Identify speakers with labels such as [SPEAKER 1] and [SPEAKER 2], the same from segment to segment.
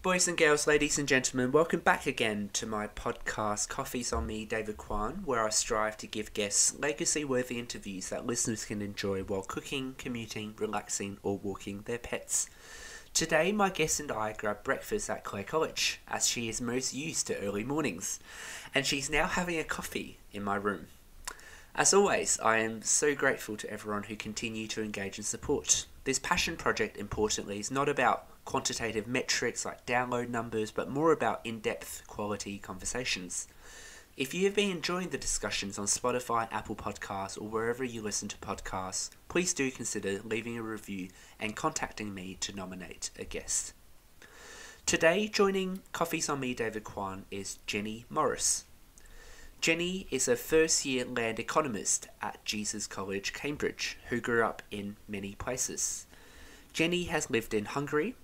[SPEAKER 1] Boys and girls, ladies and gentlemen, welcome back again to my podcast, Coffee's on Me, David Quan, where I strive to give guests legacy-worthy interviews that listeners can enjoy while cooking, commuting, relaxing, or walking their pets. Today, my guest and I grabbed breakfast at Clare College, as she is most used to early mornings, and she's now having a coffee in my room. As always, I am so grateful to everyone who continue to engage and support. This passion project, importantly, is not about quantitative metrics like download numbers, but more about in-depth quality conversations. If you have been enjoying the discussions on Spotify, Apple Podcasts, or wherever you listen to podcasts, please do consider leaving a review and contacting me to nominate a guest. Today, joining Coffee's on Me, David Quan, is Jenni Morris. Jenni is a first-year Land Economist at Jesus College, Cambridge, who grew up in many places. Jenni has lived in Hungary,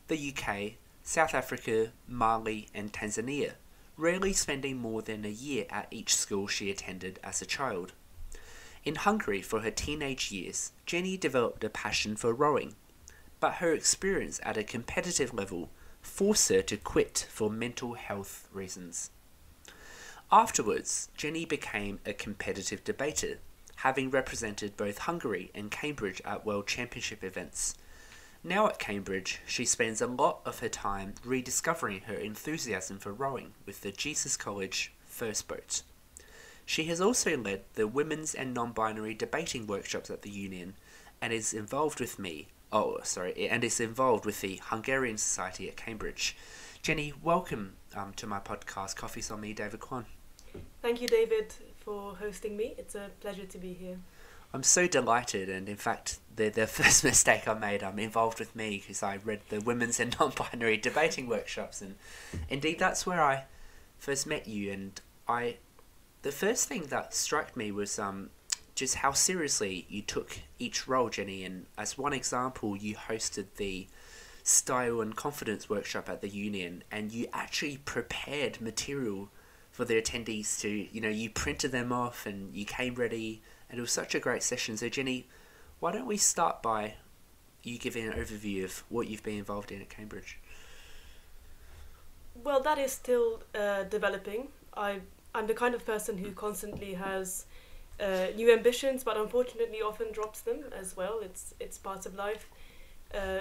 [SPEAKER 1] the UK, South Africa, Mali and Tanzania, rarely spending more than a year at each school she attended as a child. In Hungary for her teenage years, Jenni developed a passion for rowing, but her experience at a competitive level forced her to quit for mental health reasons. Afterwards, Jenni became a competitive debater, having represented both Hungary and Cambridge at World Championship events. Now at Cambridge, she spends a lot of her time rediscovering her enthusiasm for rowing with the Jesus College First Boat. She has also led the women's and non-binary debating workshops at the Union and is involved with the Hungarian Society at Cambridge. Jenni, welcome to my podcast, Coffee's on Me, David Quan.
[SPEAKER 2] Thank you, David, for hosting me. It's a pleasure to be here.
[SPEAKER 1] I'm so delighted, and in fact, the first mistake I made involved with me because I read the women's and non-binary debating workshops, and indeed that's where I first met you. And the first thing that struck me was just how seriously you took each role, Jenni. And as one example, you hosted the Style and Confidence workshop at the Union, and you actually prepared material for the attendees to, you printed them off and you came ready. And it was such a great session. So Jenni, why don't we start by you giving an overview of what you've been involved in at Cambridge?
[SPEAKER 2] Well, that is still developing. I'm the kind of person who constantly has new ambitions, but unfortunately often drops them as well. It's part of life.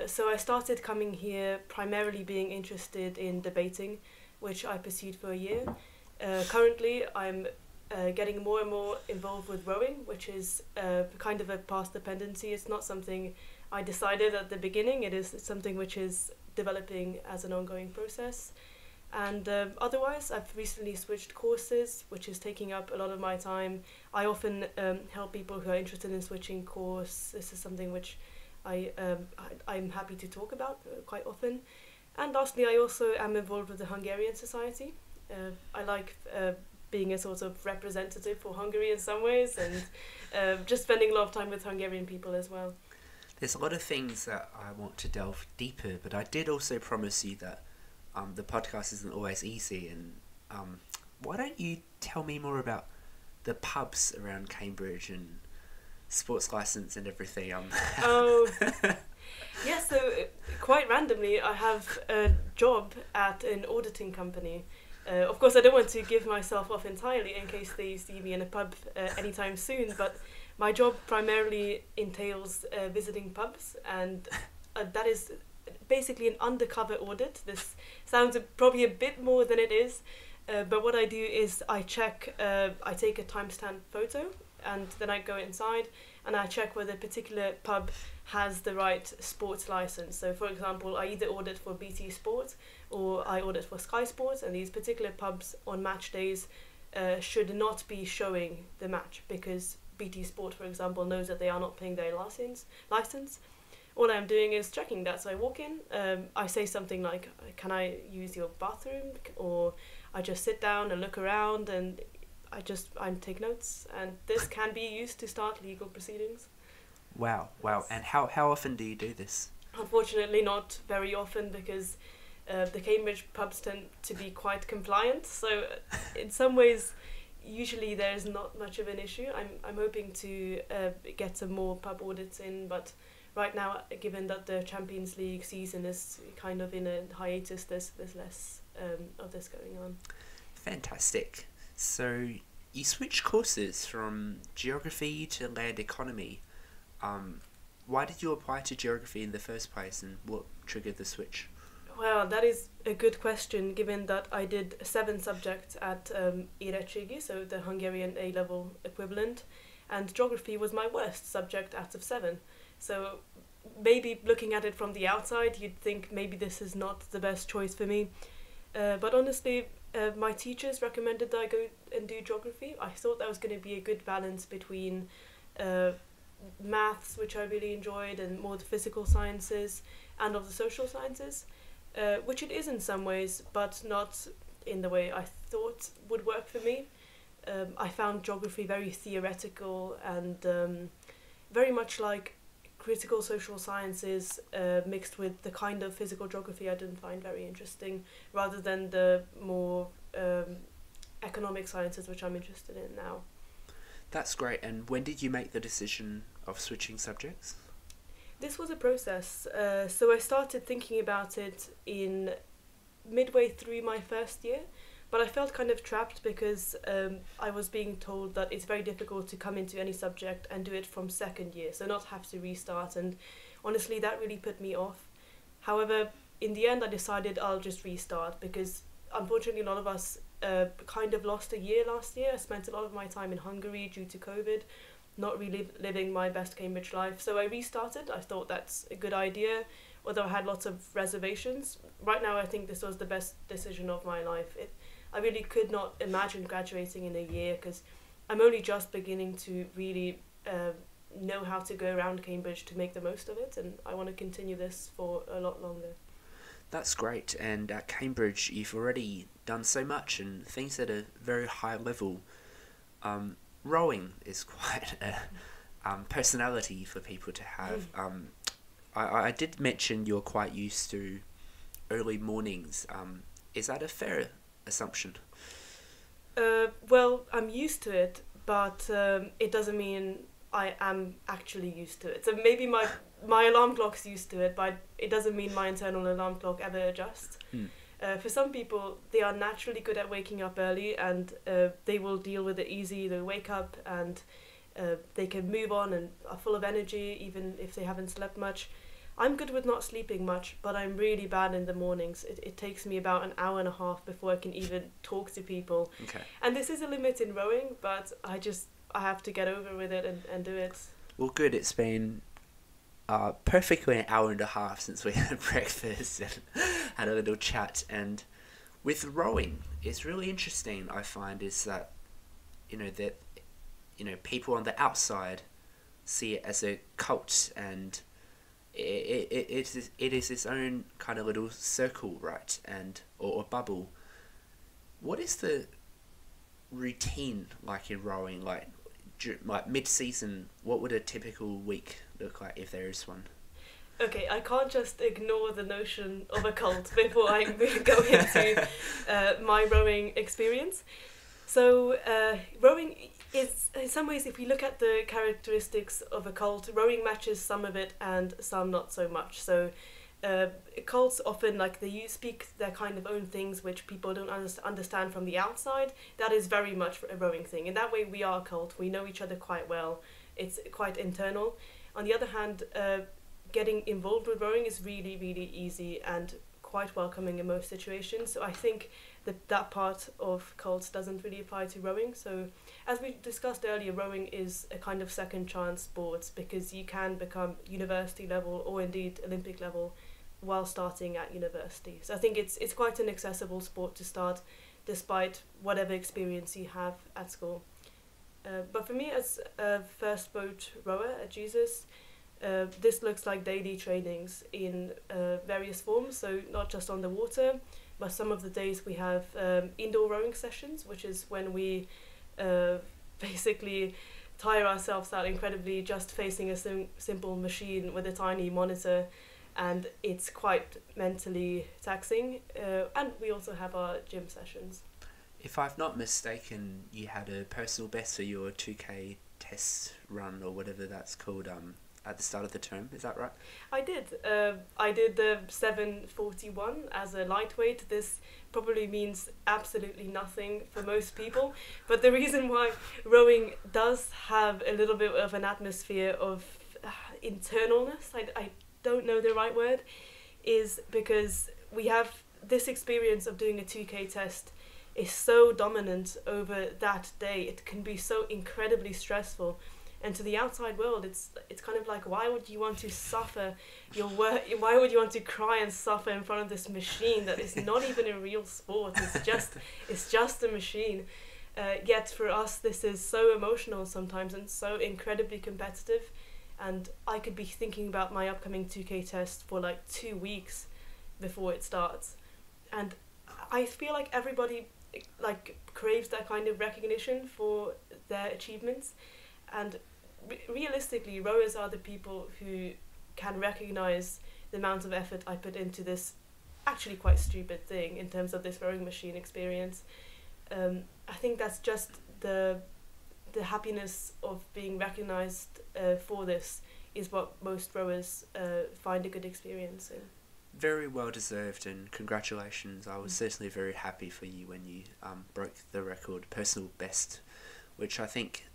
[SPEAKER 2] So I started coming here primarily being interested in debating, which I pursued for a year. Currently, I'm getting more and more involved with rowing, which is kind of a past dependency. It's not something I decided at the beginning. It's something which is developing as an ongoing process. And otherwise, I've recently switched courses, which is taking up a lot of my time. I often help people who are interested in switching course. This is something which I'm happy to talk about quite often. And lastly, I also am involved with the Hungarian Society. I like being a sort of representative for Hungary in some ways, and just spending a lot of time with Hungarian people as well.
[SPEAKER 1] There's a lot of things that I want to delve deeper, but I did also promise you that the podcast isn't always easy, and why don't you tell me more about the pubs around Cambridge and sports license and everything?
[SPEAKER 2] Yeah, so quite randomly I have a job at an auditing company. Of course, I don't want to give myself off entirely in case they see me in a pub anytime soon, but my job primarily entails visiting pubs, and that is basically an undercover audit. This sounds probably a bit more than it is, but what I do is I check, I take a timestamp photo, and then I go inside and I check whether a particular pub has the right sports license. So for example, I either audit for BT Sport or I audit for Sky Sports, and these particular pubs on match days should not be showing the match because BT Sport, for example, knows that they are not paying their license. All I'm doing is checking that. So I walk in, I say something like, can I use your bathroom? Or I just sit down and look around, and I take notes, and this can be used to start legal proceedings.
[SPEAKER 1] Wow. And how often do you do this?
[SPEAKER 2] Unfortunately, not very often, because the Cambridge pubs tend to be quite compliant. So in some ways, usually there's not much of an issue. I'm hoping to get some more pub audits in, but right now, given that the Champions League season is kind of in a hiatus, there's less of this going on.
[SPEAKER 1] Fantastic. So you switched courses from geography to land economy. Why did you apply to geography in the first place, and what triggered the switch?
[SPEAKER 2] Well, that is a good question, given that I did 7 subjects at Érettségi, so the Hungarian A-level equivalent, and geography was my worst subject out of 7. So maybe looking at it from the outside, you'd think maybe this is not the best choice for me. But honestly, my teachers recommended that I go and do geography. I thought that was going to be a good balance between maths, which I really enjoyed, and more the physical sciences, and of the social sciences, which it is in some ways, but not in the way I thought would work for me. I found geography very theoretical and very much like critical social sciences mixed with the kind of physical geography I didn't find very interesting, rather than the more economic sciences, which I'm interested in now.
[SPEAKER 1] That's great. And when did you make the decision of switching subjects?
[SPEAKER 2] This was a process. So I started thinking about it in midway through my first year, but I felt kind of trapped because I was being told that it's very difficult to come into any subject and do it from second year, so not have to restart, and honestly that really put me off. However, in the end I decided I'll just restart because unfortunately a lot of us kind of lost a year last year. I spent a lot of my time in Hungary due to COVID, not really living my best Cambridge life, so I restarted. I thought that's a good idea, although I had lots of reservations. Right now I think this was the best decision of my life. I really could not imagine graduating in a year because I'm only just beginning to really know how to go around Cambridge to make the most of it, and I want to continue this for a lot longer.
[SPEAKER 1] That's great. And at Cambridge you've already done so much and things at a very high level. Rowing is quite a personality for people to have. I did mention you're quite used to early mornings. Is that a fair assumption?
[SPEAKER 2] Well, I'm used to it, but it doesn't mean I am actually used to it. So maybe my alarm clock's used to it, but it doesn't mean my internal alarm clock ever adjusts. For some people, they are naturally good at waking up early, and they will deal with it easy. They wake up and they can move on and are full of energy even if they haven't slept much. I'm good with not sleeping much, but I'm really bad in the mornings. It takes me about an hour and a half before I can even talk to people.
[SPEAKER 1] Okay.
[SPEAKER 2] And this is a limit in rowing, but I have to get over with it and do it.
[SPEAKER 1] Well, good. It's been perfectly an hour and a half since we had breakfast and had a little chat. And with rowing, it's really interesting, I find, is that, people on the outside see it as a cult, and it is its own kind of little circle, right? And or bubble. What is the routine like in rowing? Like mid-season, what would a typical week look like if there is one?
[SPEAKER 2] Okay, I can't just ignore the notion of a cult before I go into my rowing experience. So rowing is, in some ways, if we look at the characteristics of a cult, rowing matches some of it and some not so much. So cults often, they speak their kind of own things which people don't understand from the outside. That is very much a rowing thing. In that way, we are a cult. We know each other quite well. It's quite internal. On the other hand, getting involved with rowing is really, really easy and quite welcoming in most situations. So I think that part of cults doesn't really apply to rowing. So as we discussed earlier, rowing is a kind of second chance sport because you can become university level or indeed Olympic level while starting at university. So I think it's quite an accessible sport to start despite whatever experience you have at school. But for me, as a first boat rower at Jesus, this looks like daily trainings in various forms, so not just on the water, but some of the days we have indoor rowing sessions, which is when we basically tire ourselves out incredibly just facing a simple machine with a tiny monitor, and it's quite mentally taxing. And we also have our gym sessions.
[SPEAKER 1] If I've not mistaken, you had a personal best for your 2K test run or whatever that's called at the start of the term. Is that right?
[SPEAKER 2] I did. I did the 741 as a lightweight. This probably means absolutely nothing for most people, but the reason why rowing does have a little bit of an atmosphere of internalness, I don't know the right word, is because we have this experience of doing a 2K test is so dominant over that day. It can be so incredibly stressful. And to the outside world, it's kind of like, why would you want to suffer your work? Why would you want to cry and suffer in front of this machine that is not even a real sport? It's just a machine. Yet for us, this is so emotional sometimes and so incredibly competitive. And I could be thinking about my upcoming 2K test for like 2 weeks before it starts. And I feel like everybody like craves that kind of recognition for their achievements. And realistically, rowers are the people who can recognize the amount of effort I put into this actually quite stupid thing in terms of this rowing machine experience. I think that's just the happiness of being recognized for this is what most rowers find a good experience in.
[SPEAKER 1] Very well deserved, and congratulations. I was certainly very happy for you when you broke the record, personal best, which I think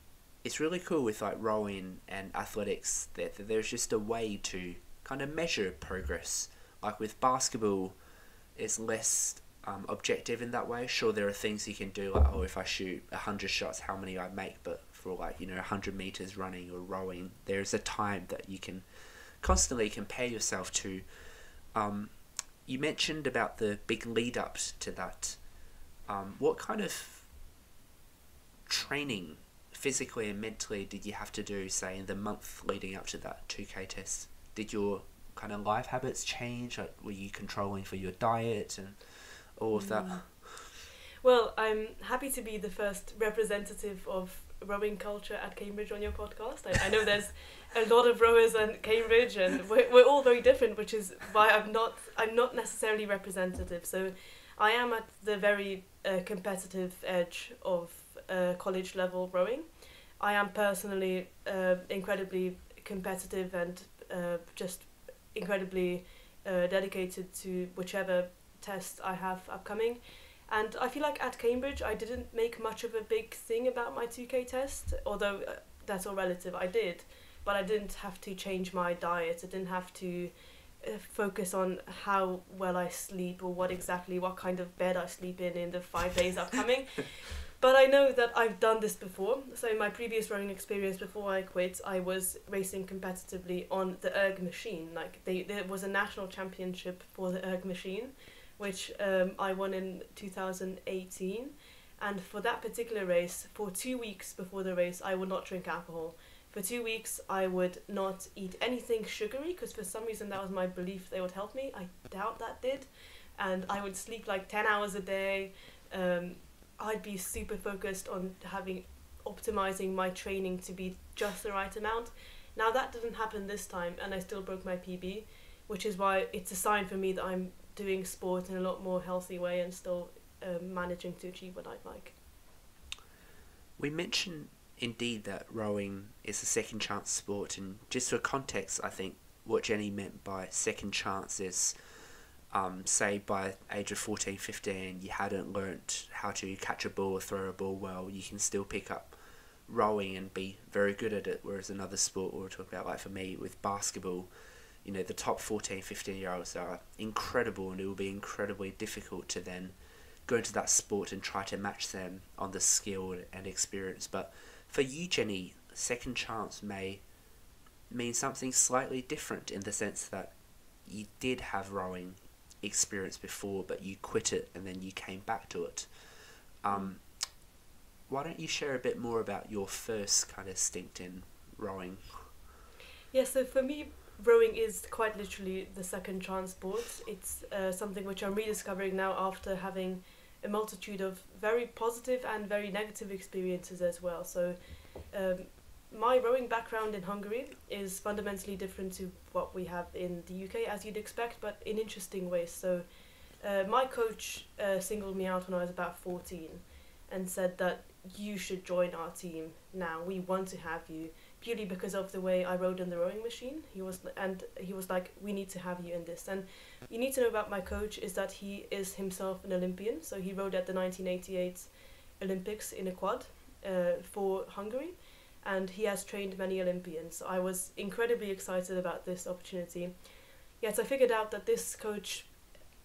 [SPEAKER 1] it's really cool with like rowing and athletics that there's just a way to kind of measure progress. Like with basketball, it's less objective in that way. Sure, there are things you can do, like, oh, if I shoot 100 shots, how many I make, but for like, 100 meters running or rowing, there's a time that you can constantly compare yourself to. You mentioned about the big lead ups to that. What kind of training physically and mentally did you have to do, say, in the month leading up to that 2K test? Did your kind of life habits change? Like, were you controlling for your diet and all of that?
[SPEAKER 2] Well, I'm happy to be the first representative of rowing culture at Cambridge on your podcast. I know there's a lot of rowers at Cambridge, and we're all very different, which is why I'm not necessarily representative. So I am at the very competitive edge of college level rowing. I am personally incredibly competitive and just incredibly dedicated to whichever test I have upcoming. And I feel like at Cambridge I didn't make much of a big thing about my 2K test, although that's all relative, I did. But I didn't have to change my diet, I didn't have to focus on how well I sleep or what kind of bed I sleep in the 5 days upcoming. But I know that I've done this before. So in my previous rowing experience before I quit, I was racing competitively on the erg machine. Like there was a national championship for the erg machine, which I won in 2018. And for that particular race, for 2 weeks before the race, I would not drink alcohol. For 2 weeks, I would not eat anything sugary, because for some reason that was my belief they would help me. I doubt that did. And I would sleep like 10 hours a day. I'd be super focused on optimizing my training to be just the right amount. Now that didn't happen this time, and I still broke my PB, which is why it's a sign for me that I'm doing sport in a lot more healthy way and still managing to achieve what I'd like.
[SPEAKER 1] We mentioned indeed that rowing is a second chance sport, and just for context, I think what Jenni meant by second chance is say by age of 14, 15 you hadn't learnt how to catch a ball or throw a ball well, you can still pick up rowing and be very good at it, whereas another sport we're talking about, like for me with basketball, the top 14, 15 year olds are incredible, and it will be incredibly difficult to then go into that sport and try to match them on the skill and experience. But for you, Jenni, second chance may mean something slightly different, in the sense that you did have rowing experience before, but you quit it and then you came back to it. Why don't you share a bit more about your first kind of stint in rowing?
[SPEAKER 2] Yeah, so for me, rowing is quite literally the second chance sport. It's something which I'm rediscovering now after having a multitude of very positive and very negative experiences as well. So my rowing background in Hungary is fundamentally different to what we have in the UK, as you'd expect, but in interesting ways. So my coach singled me out when I was about 14 and said that you should join our team now. We want to have you. purely because of the way I rode in the rowing machine. He was like, we need to have you in this. And you need to know about my coach is that he is himself an Olympian. So he rowed at the 1988 Olympics in a quad for Hungary, and he has trained many Olympians. So I was incredibly excited about this opportunity. Yet I figured out that this coach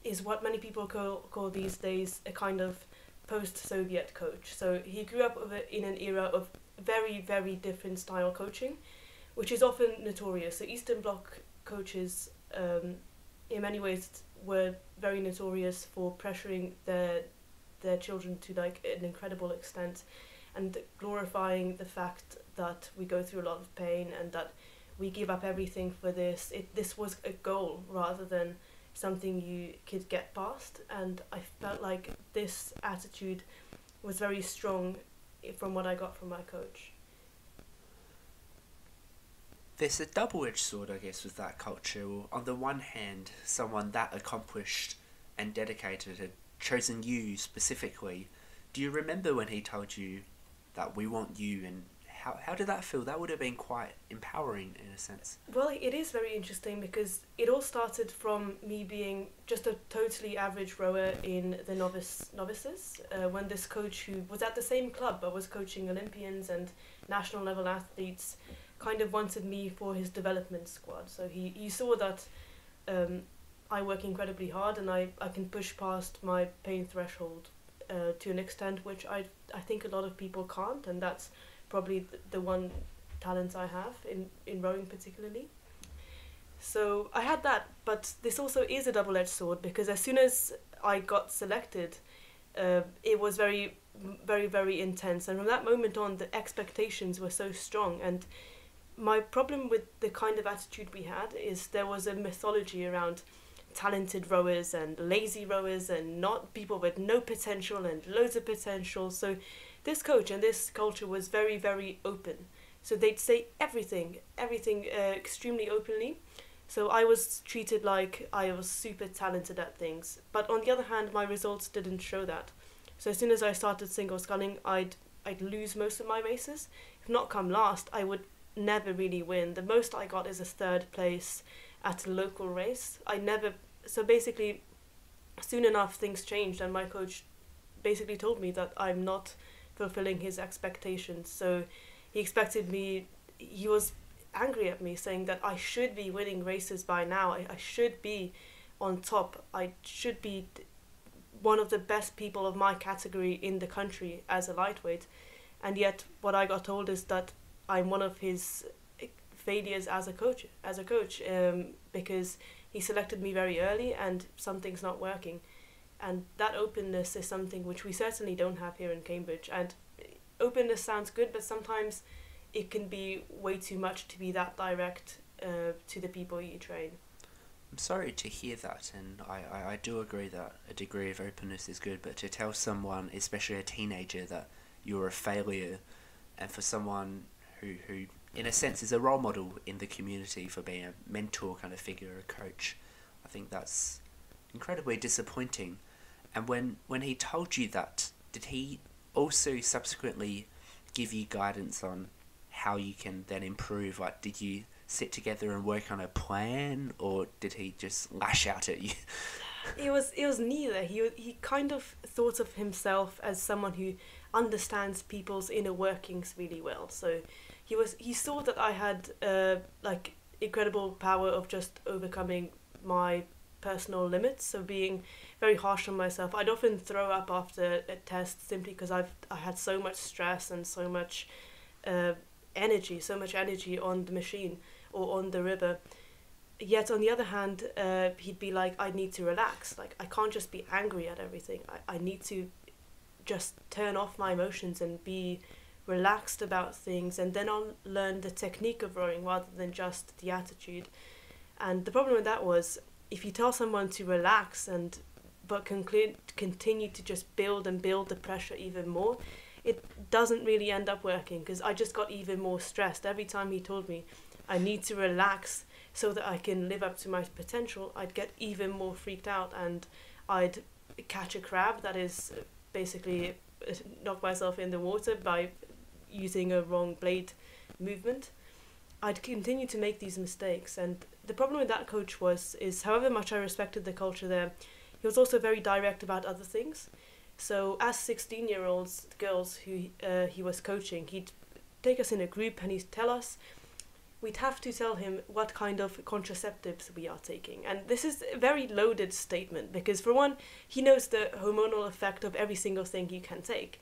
[SPEAKER 2] is what many people call these days a kind of post-Soviet coach. So he grew up in an era of very, very different style coaching, which is often notorious. So Eastern Bloc coaches, in many ways, were very notorious for pressuring their children to like an incredible extent, and glorifying the fact that we go through a lot of pain and that we give up everything for this. This was a goal rather than something you could get past, and I felt like this attitude was very strong from what I got from my coach.
[SPEAKER 1] There's a double-edged sword, I guess, with that culture. On the one hand, someone that accomplished and dedicated had chosen you specifically. Do you remember when he told you that we want you, and how did that feel? That would have been quite empowering in a sense.
[SPEAKER 2] Well, it is very interesting because it all started from me being just a totally average rower in the novices, when this coach, who was at the same club but was coaching Olympians and national level athletes, kind of wanted me for his development squad. So he saw that I work incredibly hard and I can push past my pain threshold to an extent which I think a lot of people can't, and that's probably the one talent I have in rowing particularly. So I had that, but this also is a double-edged sword because as soon as I got selected, it was very, very, very intense, and from that moment on the expectations were so strong. And my problem with the kind of attitude we had is there was a mythology around talented rowers and lazy rowers and not people with no potential and loads of potential. So this coach and this culture was very, very open. So they'd say everything extremely openly. So I was treated like I was super talented at things. But on the other hand, my results didn't show that. So as soon as I started single sculling, I'd lose most of my races. If not come last, I would never really win. The most I got is a third place at a local race. So basically, soon enough things changed, and my coach basically told me that I'm not fulfilling his expectations. So he was angry at me, saying that I should be winning races by now. I should be on top. I should be one of the best people of my category in the country as a lightweight. And yet what I got told is that I'm one of his failures as a coach, because he selected me very early and something's not working. And that openness is something which we certainly don't have here in Cambridge. And openness sounds good, but sometimes it can be way too much to be that direct to the people you train.
[SPEAKER 1] I'm sorry to hear that, and I do agree that a degree of openness is good, but to tell someone, especially a teenager, that you're a failure, and for someone who in a sense is a role model in the community for being a mentor kind of figure, a coach, I think that's incredibly disappointing. And when he told you that, did he also subsequently give you guidance on how you can then improve? Like, did you sit together and work on a plan, or did he just lash out at you?
[SPEAKER 2] It was neither. He kind of thought of himself as someone who understands people's inner workings really well. So he saw that I had like incredible power of just overcoming my personal limits, so being very harsh on myself. I'd often throw up after a test simply because I had so much stress and so much energy on the machine or on the river. Yet on the other hand, he'd be like, I need to relax. Like, I can't just be angry at everything. I need to just turn off my emotions and be relaxed about things, and then I'll learn the technique of rowing rather than just the attitude. And the problem with that was, if you tell someone to relax but continue to just build the pressure even more, it doesn't really end up working, because I just got even more stressed. Every time he told me I need to relax so that I can live up to my potential, I'd get even more freaked out, and I'd catch a crab, that is basically knock myself in the water by using a wrong blade movement. I'd continue to make these mistakes. And the problem with that coach is however much I respected the culture there, he was also very direct about other things. So as 16-year-olds, girls who he was coaching, he'd take us in a group and he'd tell us, we'd have to tell him what kind of contraceptives we are taking. And this is a very loaded statement because, for one, he knows the hormonal effect of every single thing you can take.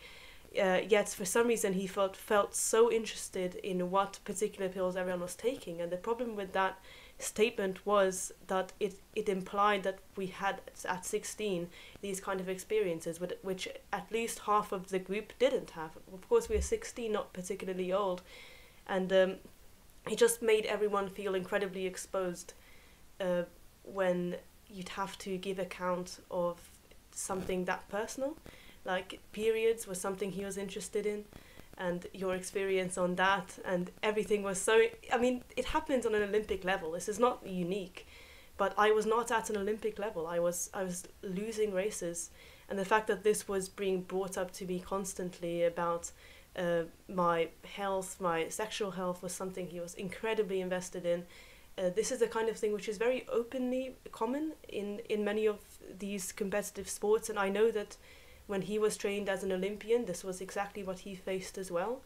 [SPEAKER 2] Yet for some reason he felt so interested in what particular pills everyone was taking. And the problem with that statement was that it implied that we had at 16 these kind of experiences which at least half of the group didn't have. Of course, we were 16, not particularly old, and it just made everyone feel incredibly exposed when you'd have to give account of something that personal. Like, periods was something he was interested in, and your experience on that, and everything was so... I mean, it happens on an Olympic level. This is not unique, but I was not at an Olympic level. I was losing races, and the fact that this was being brought up to me constantly about my health, my sexual health, was something he was incredibly invested in. This is the kind of thing which is very openly common in many of these competitive sports, and I know that when he was trained as an Olympian, this was exactly what he faced as well.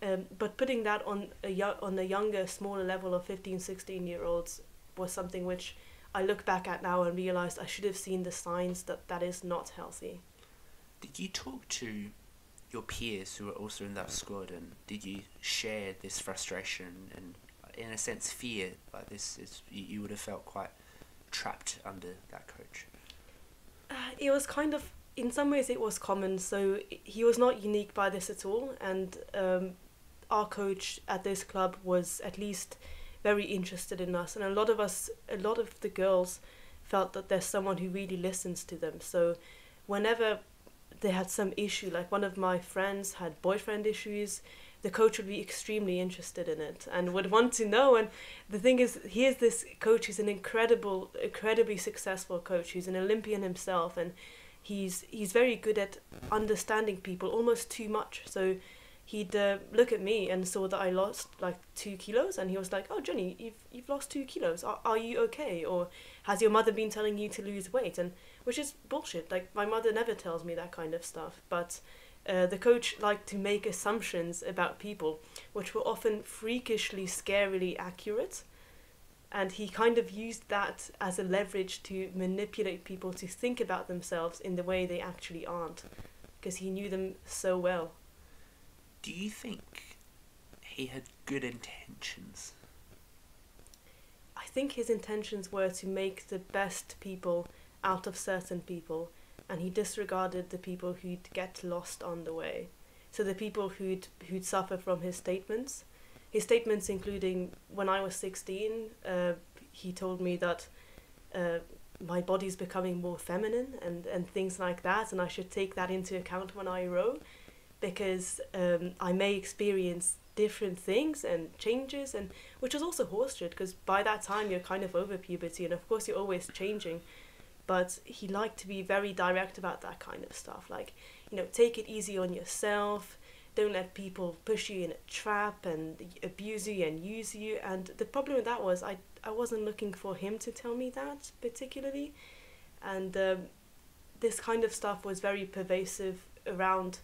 [SPEAKER 2] But putting that on a younger, smaller level of 15, 16-year-olds was something which I look back at now and realised I should have seen the signs that is not healthy.
[SPEAKER 1] Did you talk to your peers who were also in that squad, and did you share this frustration and, in a sense, fear? Like, you would have felt quite trapped under that coach.
[SPEAKER 2] It was kind of... In some ways it was common, so he was not unique by this at all, and our coach at this club was at least very interested in us, and a lot of the girls felt that there's someone who really listens to them. So whenever they had some issue, like one of my friends had boyfriend issues, the coach would be extremely interested in it and would want to know. And the thing is, here's this coach who's an incredibly successful coach, who's an Olympian himself, and he's very good at understanding people, almost too much. So he'd look at me and saw that I lost like 2 kilos, and he was like, "Oh, Jenni, you've lost 2 kilos. Are you okay? Or has your mother been telling you to lose weight?" And which is bullshit. Like, my mother never tells me that kind of stuff. But the coach liked to make assumptions about people, which were often freakishly, scarily accurate. And he kind of used that as a leverage to manipulate people to think about themselves in the way they actually aren't, because he knew them so well.
[SPEAKER 1] Do you think he had good intentions?
[SPEAKER 2] I think his intentions were to make the best people out of certain people, and he disregarded the people who'd get lost on the way. So the people who'd suffer from his statements. His statements including, when I was 16, he told me that my body's becoming more feminine and things like that, and I should take that into account when I row, because I may experience different things and changes, and which is also horse shit, because by that time you're kind of over puberty, and of course you're always changing. But he liked to be very direct about that kind of stuff, like, take it easy on yourself. Don't let people push you in a trap and abuse you and use you. And the problem with that was I wasn't looking for him to tell me that particularly. And this kind of stuff was very pervasive around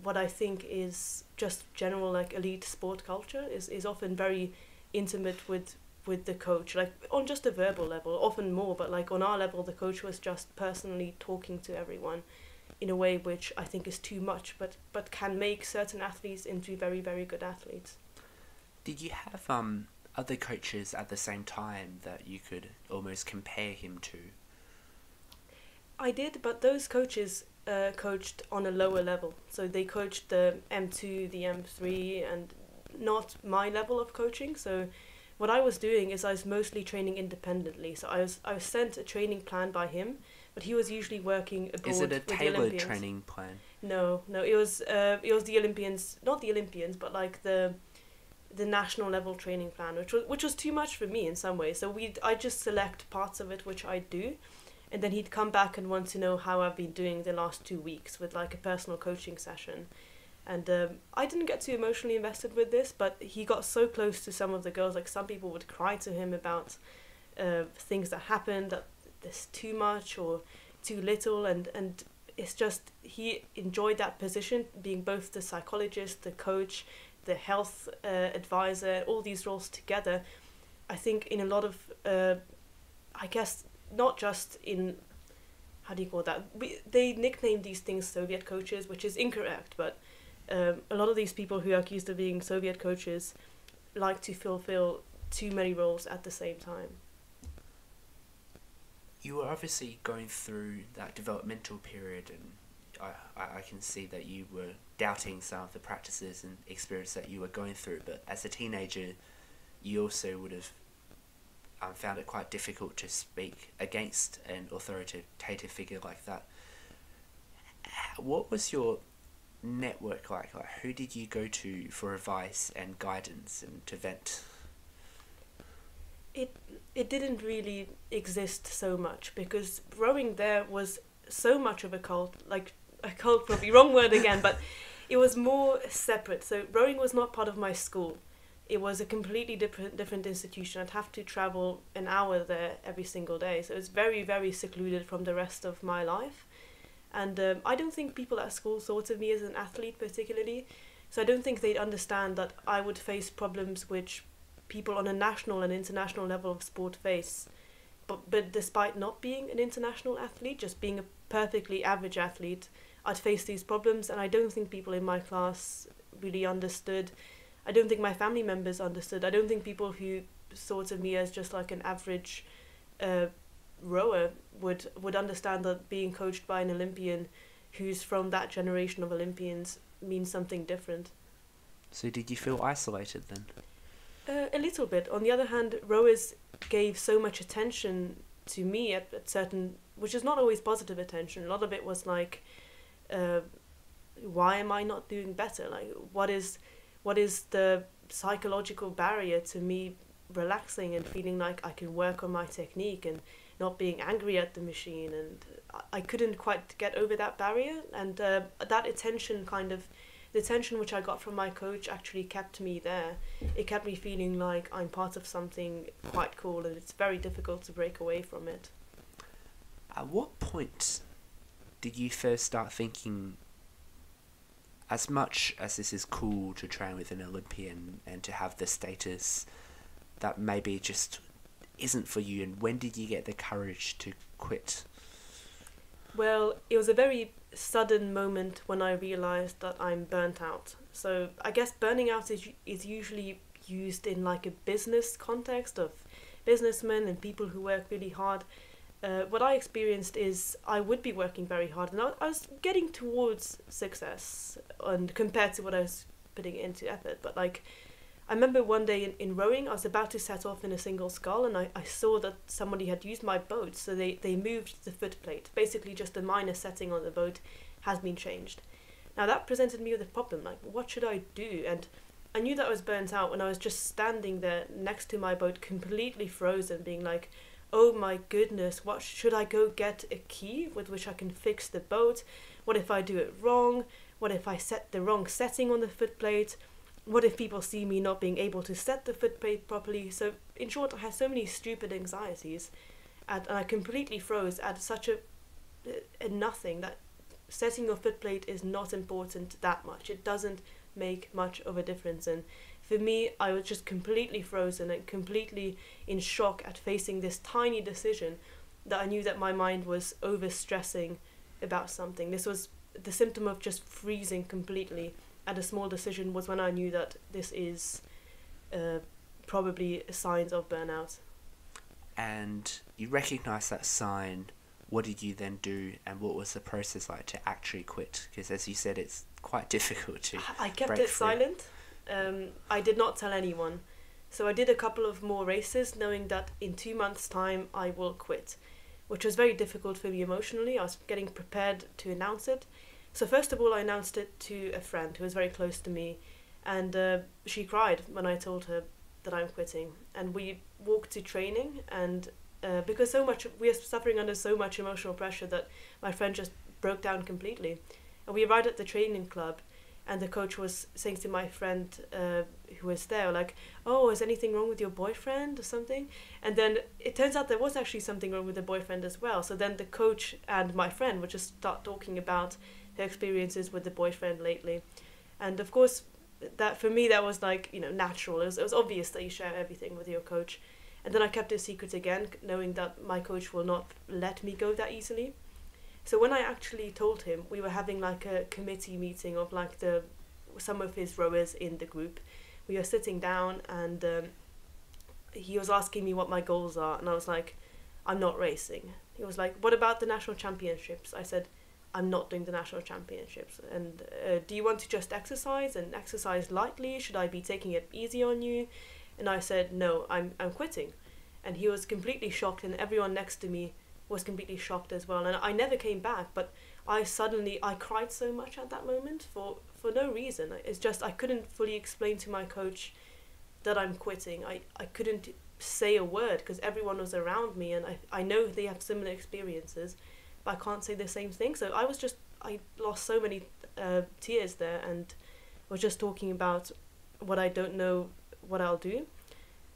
[SPEAKER 2] what I think is just general, like, elite sport culture, is often very intimate with the coach, like on just a verbal level, often more, but like on our level the coach was just personally talking to everyone in a way which I think is too much, but can make certain athletes into very, very good athletes.
[SPEAKER 1] Did you have other coaches at the same time that you could almost compare him to?
[SPEAKER 2] I did, but those coaches coached on a lower level. So they coached the M2, the M3, and not my level of coaching. So what I was doing is I was mostly training independently. So I was sent a training plan by him, but he was usually working abroad.
[SPEAKER 1] Is it a
[SPEAKER 2] with
[SPEAKER 1] tailored training plan?
[SPEAKER 2] No, it was the Olympians, not the Olympians, but like the national level training plan, which was too much for me in some ways. So I just select parts of it which I do, and then he'd come back and want to know how I've been doing the last 2 weeks with like a personal coaching session. And I didn't get too emotionally invested with this, but he got so close to some of the girls. Like, some people would cry to him about things that happened, that there's too much or too little, and it's just, he enjoyed that position, being both the psychologist, the coach, the health advisor, all these roles together. I think in a lot of, I guess, not just in, how do you call that? They nickname these things Soviet coaches, which is incorrect, but a lot of these people who are accused of being Soviet coaches like to fulfill too many roles at the same time.
[SPEAKER 1] You were obviously going through that developmental period, and I can see that you were doubting some of the practices and experience that you were going through, but as a teenager you also would have found it quite difficult to speak against an authoritative figure like that. What was your network like? Like, who did you go to for advice and guidance and to vent?
[SPEAKER 2] It didn't really exist so much, because rowing there was so much of a cult. Like, a cult, probably wrong word again, but it was more separate. So rowing was not part of my school. It was a completely different institution. I'd have to travel an hour there every single day. So it was very, very secluded from the rest of my life. And I don't think people at school thought of me as an athlete particularly. So I don't think they'd understand that I would face problems which people on a national and international level of sport face. But despite not being an international athlete, just being a perfectly average athlete, I'd face these problems, and I don't think people in my class really understood. I don't think my family members understood. I don't think people who thought of me as just like an average rower would understand that being coached by an Olympian who's from that generation of Olympians means something different.
[SPEAKER 1] So did you feel isolated then?
[SPEAKER 2] A little bit. On the other hand, rowers gave so much attention to me at certain, which is not always positive attention. A lot of it was like, why am I not doing better? Like, what is the psychological barrier to me relaxing and feeling like I can work on my technique and not being angry at the machine? And I couldn't quite get over that barrier, and that attention, kind of the attention which I got from my coach, actually kept me there. It kept me feeling like I'm part of something quite cool, and it's very difficult to break away from it.
[SPEAKER 1] At what point did you first start thinking, as much as this is cool to train with an Olympian and to have the status, that maybe just isn't for you, and when did you get the courage to quit?
[SPEAKER 2] Well, it was a very sudden moment when I realised that I'm burnt out. So I guess burning out is usually used in like a business context of businessmen and people who work really hard. What I experienced is I would be working very hard, and I was getting towards success, and compared to what I was putting into effort. But like, I remember one day in rowing, I was about to set off in a single scull, and I saw that somebody had used my boat, so they moved the footplate. Basically, just a minor setting on the boat has been changed. Now that presented me with a problem, like, what should I do? And I knew that I was burnt out when I was just standing there next to my boat, completely frozen, being like, oh my goodness, what should I go get a key with which I can fix the boat? What if I do it wrong? What if I set the wrong setting on the footplate? What if people see me not being able to set the footplate properly? So in short, I had so many stupid anxieties, and I completely froze at such a nothing, that setting your footplate is not important that much. It doesn't make much of a difference. And for me, I was just completely frozen and completely in shock at facing this tiny decision that I knew that my mind was overstressing about something. This was the symptom of just freezing completely at a small decision, was when I knew that this is probably signs of burnout.
[SPEAKER 1] And you recognise that sign. What did you then do, and what was the process like to actually quit? Because as you said, it's quite difficult to
[SPEAKER 2] I kept
[SPEAKER 1] break
[SPEAKER 2] it
[SPEAKER 1] through.
[SPEAKER 2] silent. I did not tell anyone. So I did a couple of more races, knowing that in 2 months' time I will quit, which was very difficult for me emotionally. I was getting prepared to announce it. So first of all, I announced it to a friend who was very close to me, and she cried when I told her that I'm quitting. And we walked to training, and because we are suffering under so much emotional pressure, that my friend just broke down completely. And we arrived at the training club, and the coach was saying to my friend who was there, like, oh, is anything wrong with your boyfriend or something? And then it turns out there was actually something wrong with the boyfriend as well. So then the coach and my friend would just start talking about their experiences with the boyfriend lately. And of course, that for me, that was like, you know, natural. It was obvious that you share everything with your coach. And then I kept it a secret again, knowing that my coach will not let me go that easily. So when I actually told him, we were having like a committee meeting of like some of his rowers in the group. We were sitting down, and he was asking me what my goals are, and I was like, I'm not racing. He was like, what about the national championships? I said, I'm not doing the national championships. And do you want to just exercise and exercise lightly? Should I be taking it easy on you? And I said, no, I'm quitting. And he was completely shocked, and everyone next to me was completely shocked as well. And I never came back, but I cried so much at that moment for no reason. It's just I couldn't fully explain to my coach that I'm quitting. I couldn't say a word because everyone was around me, and I know they have similar experiences, but I can't say the same thing. So I lost so many tears there, and was just talking about what I don't know what I'll do.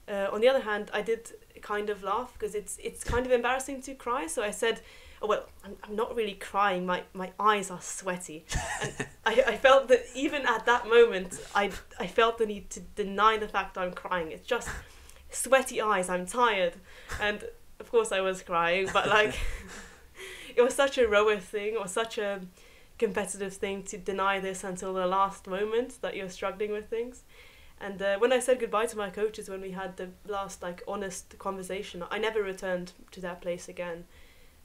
[SPEAKER 2] On the other hand, I did kind of laugh because it's kind of embarrassing to cry. So I said, oh, well, I'm not really crying. My eyes are sweaty. And I felt that even at that moment, I felt the need to deny the fact I'm crying. It's just sweaty eyes. I'm tired. And of course I was crying, but like it was such a rower thing, or such a competitive thing to deny this until the last moment that you're struggling with things. And when I said goodbye to my coaches, when we had the last like honest conversation, I never returned to that place again.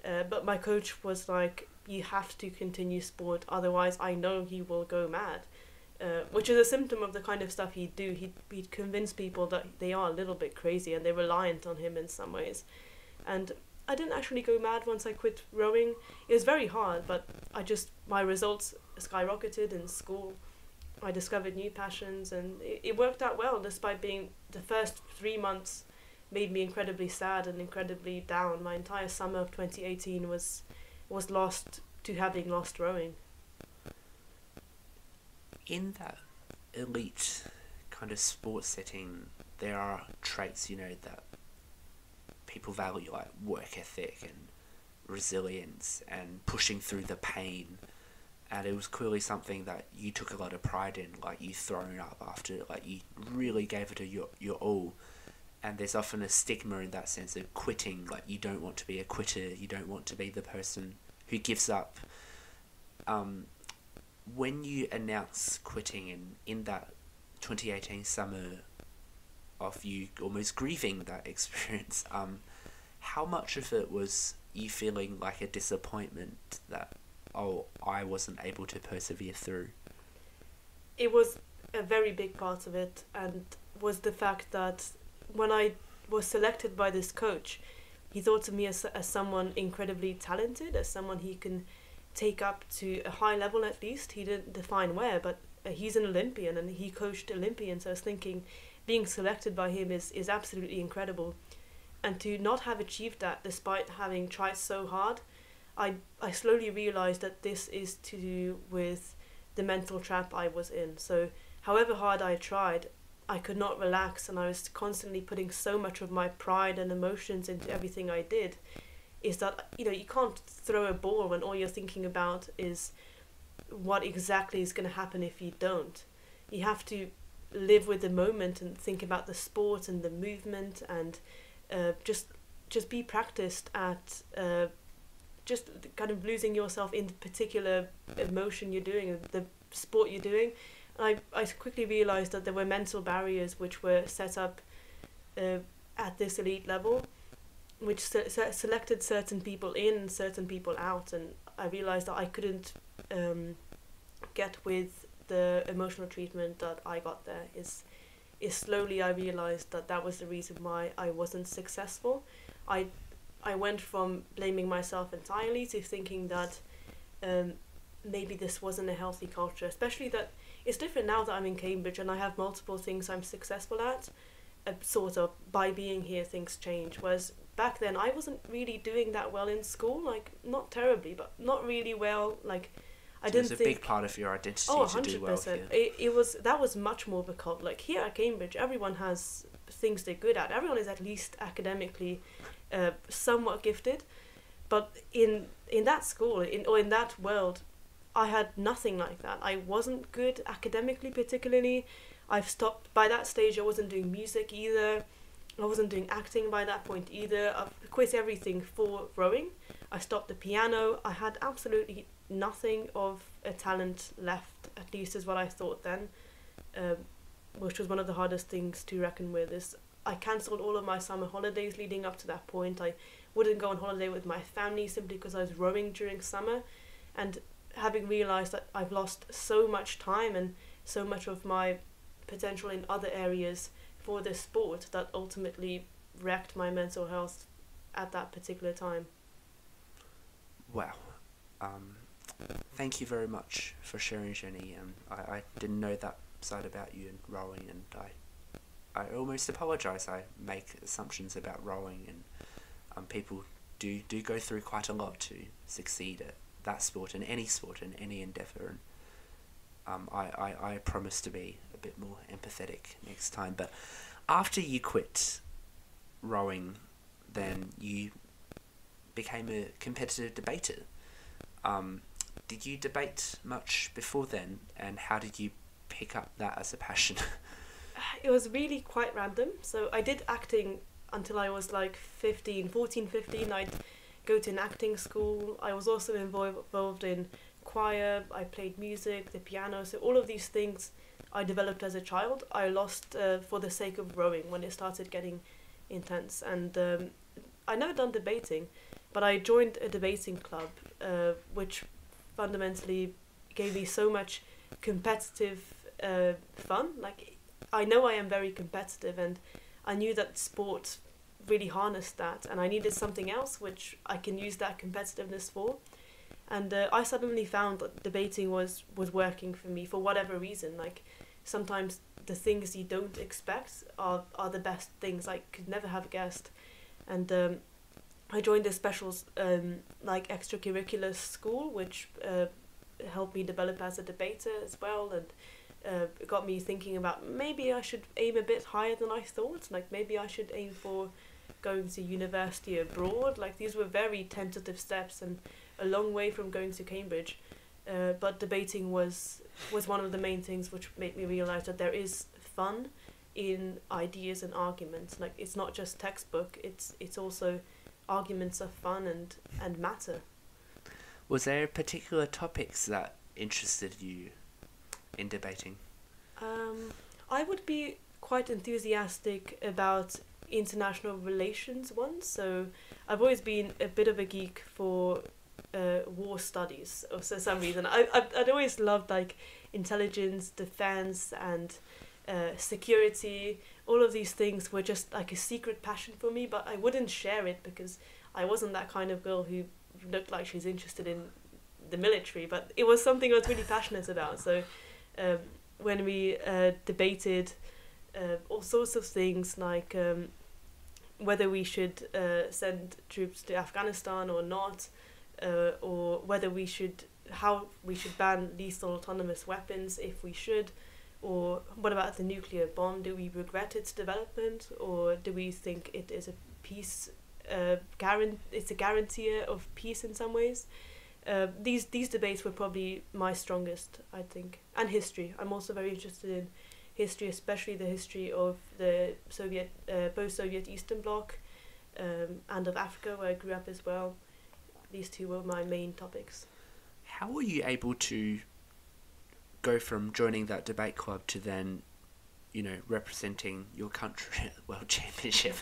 [SPEAKER 2] But my coach was like, you have to continue sport, otherwise I know you will go mad. Which is a symptom of the kind of stuff he'd do. He'd convince people that they are a little bit crazy and they're reliant on him in some ways. And I didn't actually go mad once I quit rowing. It was very hard, but my results skyrocketed in school. I discovered new passions, and it worked out well, despite being the first 3 months made me incredibly sad and incredibly down. My entire summer of 2018 was lost to having lost rowing.
[SPEAKER 1] In that elite kind of sports setting, there are traits, you know, that people value, like work ethic and resilience and pushing through the pain. And it was clearly something that you took a lot of pride in, like you thrown up after, like you really gave it your all. And there's often a stigma in that sense of quitting, like you don't want to be a quitter, you don't want to be the person who gives up. When you announced quitting in that 2018 summer of you almost grieving that experience, how much of it was you feeling like a disappointment that, oh, I wasn't able to persevere through?
[SPEAKER 2] It was a very big part of it, and was the fact that when I was selected by this coach, he thought of me as someone incredibly talented, as someone he can take up to a high level at least. He didn't define where, but he's an Olympian and he coached Olympians. So I was thinking being selected by him is absolutely incredible. And to not have achieved that despite having tried so hard, I slowly realised that this is to do with the mental trap I was in. So however hard I tried, I could not relax, and I was constantly putting so much of my pride and emotions into everything I did. Is that, you know, you can't throw a ball when all you're thinking about is what exactly is going to happen if you don't. You have to live with the moment and think about the sport and the movement, and just be practiced at just kind of losing yourself in the particular emotion you're doing, the sport you're doing. I quickly realised that there were mental barriers which were set up at this elite level, which selected certain people in and certain people out, and I realised that I couldn't get with the emotional treatment that I got there. Is slowly I realised that was the reason why I wasn't successful. I went from blaming myself entirely to thinking that maybe this wasn't a healthy culture, especially that it's different now that I'm in Cambridge and I have multiple things I'm successful at. Sort of, by being here, things change. Whereas back then, I wasn't really doing that well in school. Like, not terribly, but not really well. Like, I
[SPEAKER 1] So
[SPEAKER 2] didn't
[SPEAKER 1] it's a
[SPEAKER 2] think.
[SPEAKER 1] big part of your identity
[SPEAKER 2] Oh,
[SPEAKER 1] to do well
[SPEAKER 2] 100%.
[SPEAKER 1] here.
[SPEAKER 2] That was much more of a cult. Like here at Cambridge, everyone has things they're good at. Everyone is at least academically somewhat gifted. But in that school, in that world, I had nothing like that. I wasn't good academically particularly. I've stopped by that stage. I wasn't doing music either. I wasn't doing acting by that point either. I've quit everything for rowing. I stopped the piano. I had absolutely nothing of a talent left, at least is what I thought then, which was one of the hardest things to reckon with. Is I cancelled all of my summer holidays leading up to that point. I wouldn't go on holiday with my family simply because I was rowing during summer, and having realised that I've lost so much time and so much of my potential in other areas for this sport, that ultimately wrecked my mental health at that particular time.
[SPEAKER 1] Wow. Thank you very much for sharing, Jenny. I didn't know that side about you and rowing, and I almost apologise. I make assumptions about rowing, and people do go through quite a lot to succeed at that sport and any endeavour. And I promise to be a bit more empathetic next time. But after you quit rowing, then you became a competitive debater. Did you debate much before then, and how did you pick up that as a passion?
[SPEAKER 2] It was really quite random. So I did acting until I was like 15. I'd go to an acting school. I was also involved in choir. I played music, the piano. So all of these things I developed as a child. I lost for the sake of rowing when it started getting intense. And I never done debating, but I joined a debating club, which fundamentally gave me so much competitive fun. Like, I know I am very competitive, and I knew that sport really harnessed that, and I needed something else which I can use that competitiveness for. And I suddenly found that debating was working for me for whatever reason. Like, sometimes the things you don't expect are the best things I could never have guessed. And I joined a special like extracurricular school, which helped me develop as a debater as well, and it got me thinking about maybe I should aim a bit higher than I thought. Like, maybe I should aim for going to university abroad. Like, these were very tentative steps and a long way from going to Cambridge. But debating was one of the main things which made me realise that there is fun in ideas and arguments. Like, it's not just textbook, it's also arguments are fun and matter.
[SPEAKER 1] Was there particular topics that interested you in debating?
[SPEAKER 2] I would be quite enthusiastic about international relations ones. So I've always been a bit of a geek for war studies for some reason. I'd always loved like intelligence, defense, and security. All of these things were just like a secret passion for me, but I wouldn't share it because I wasn't that kind of girl who looked like she's interested in the military, but it was something I was really passionate about. So when we debated all sorts of things, like whether we should send troops to Afghanistan or not, or how we should ban lethal autonomous weapons if we should, or what about the nuclear bomb? Do we regret its development, or do we think it is a peace it's a guarantor of peace in some ways? These debates were probably my strongest, I think. And history. I'm also very interested in history, especially the history of the Soviet, post-Soviet Eastern Bloc, and of Africa, where I grew up as well. These two were my main topics.
[SPEAKER 1] How were you able to go from joining that debate club to then, representing your country at the World Championship?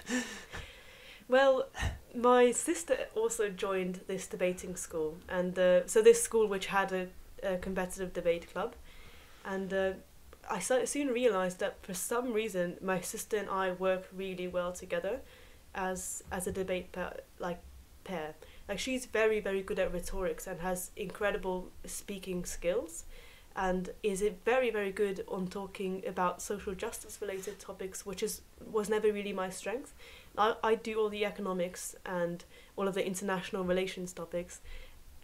[SPEAKER 2] Well, my sister also joined this debating school, and so this school which had a competitive debate club, and I soon realised that for some reason my sister and I work really well together as a debate pair. Like, she's very, very good at rhetorics and has incredible speaking skills, and is very, very good on talking about social justice related topics, which was never really my strength. I do all the economics and all of the international relations topics,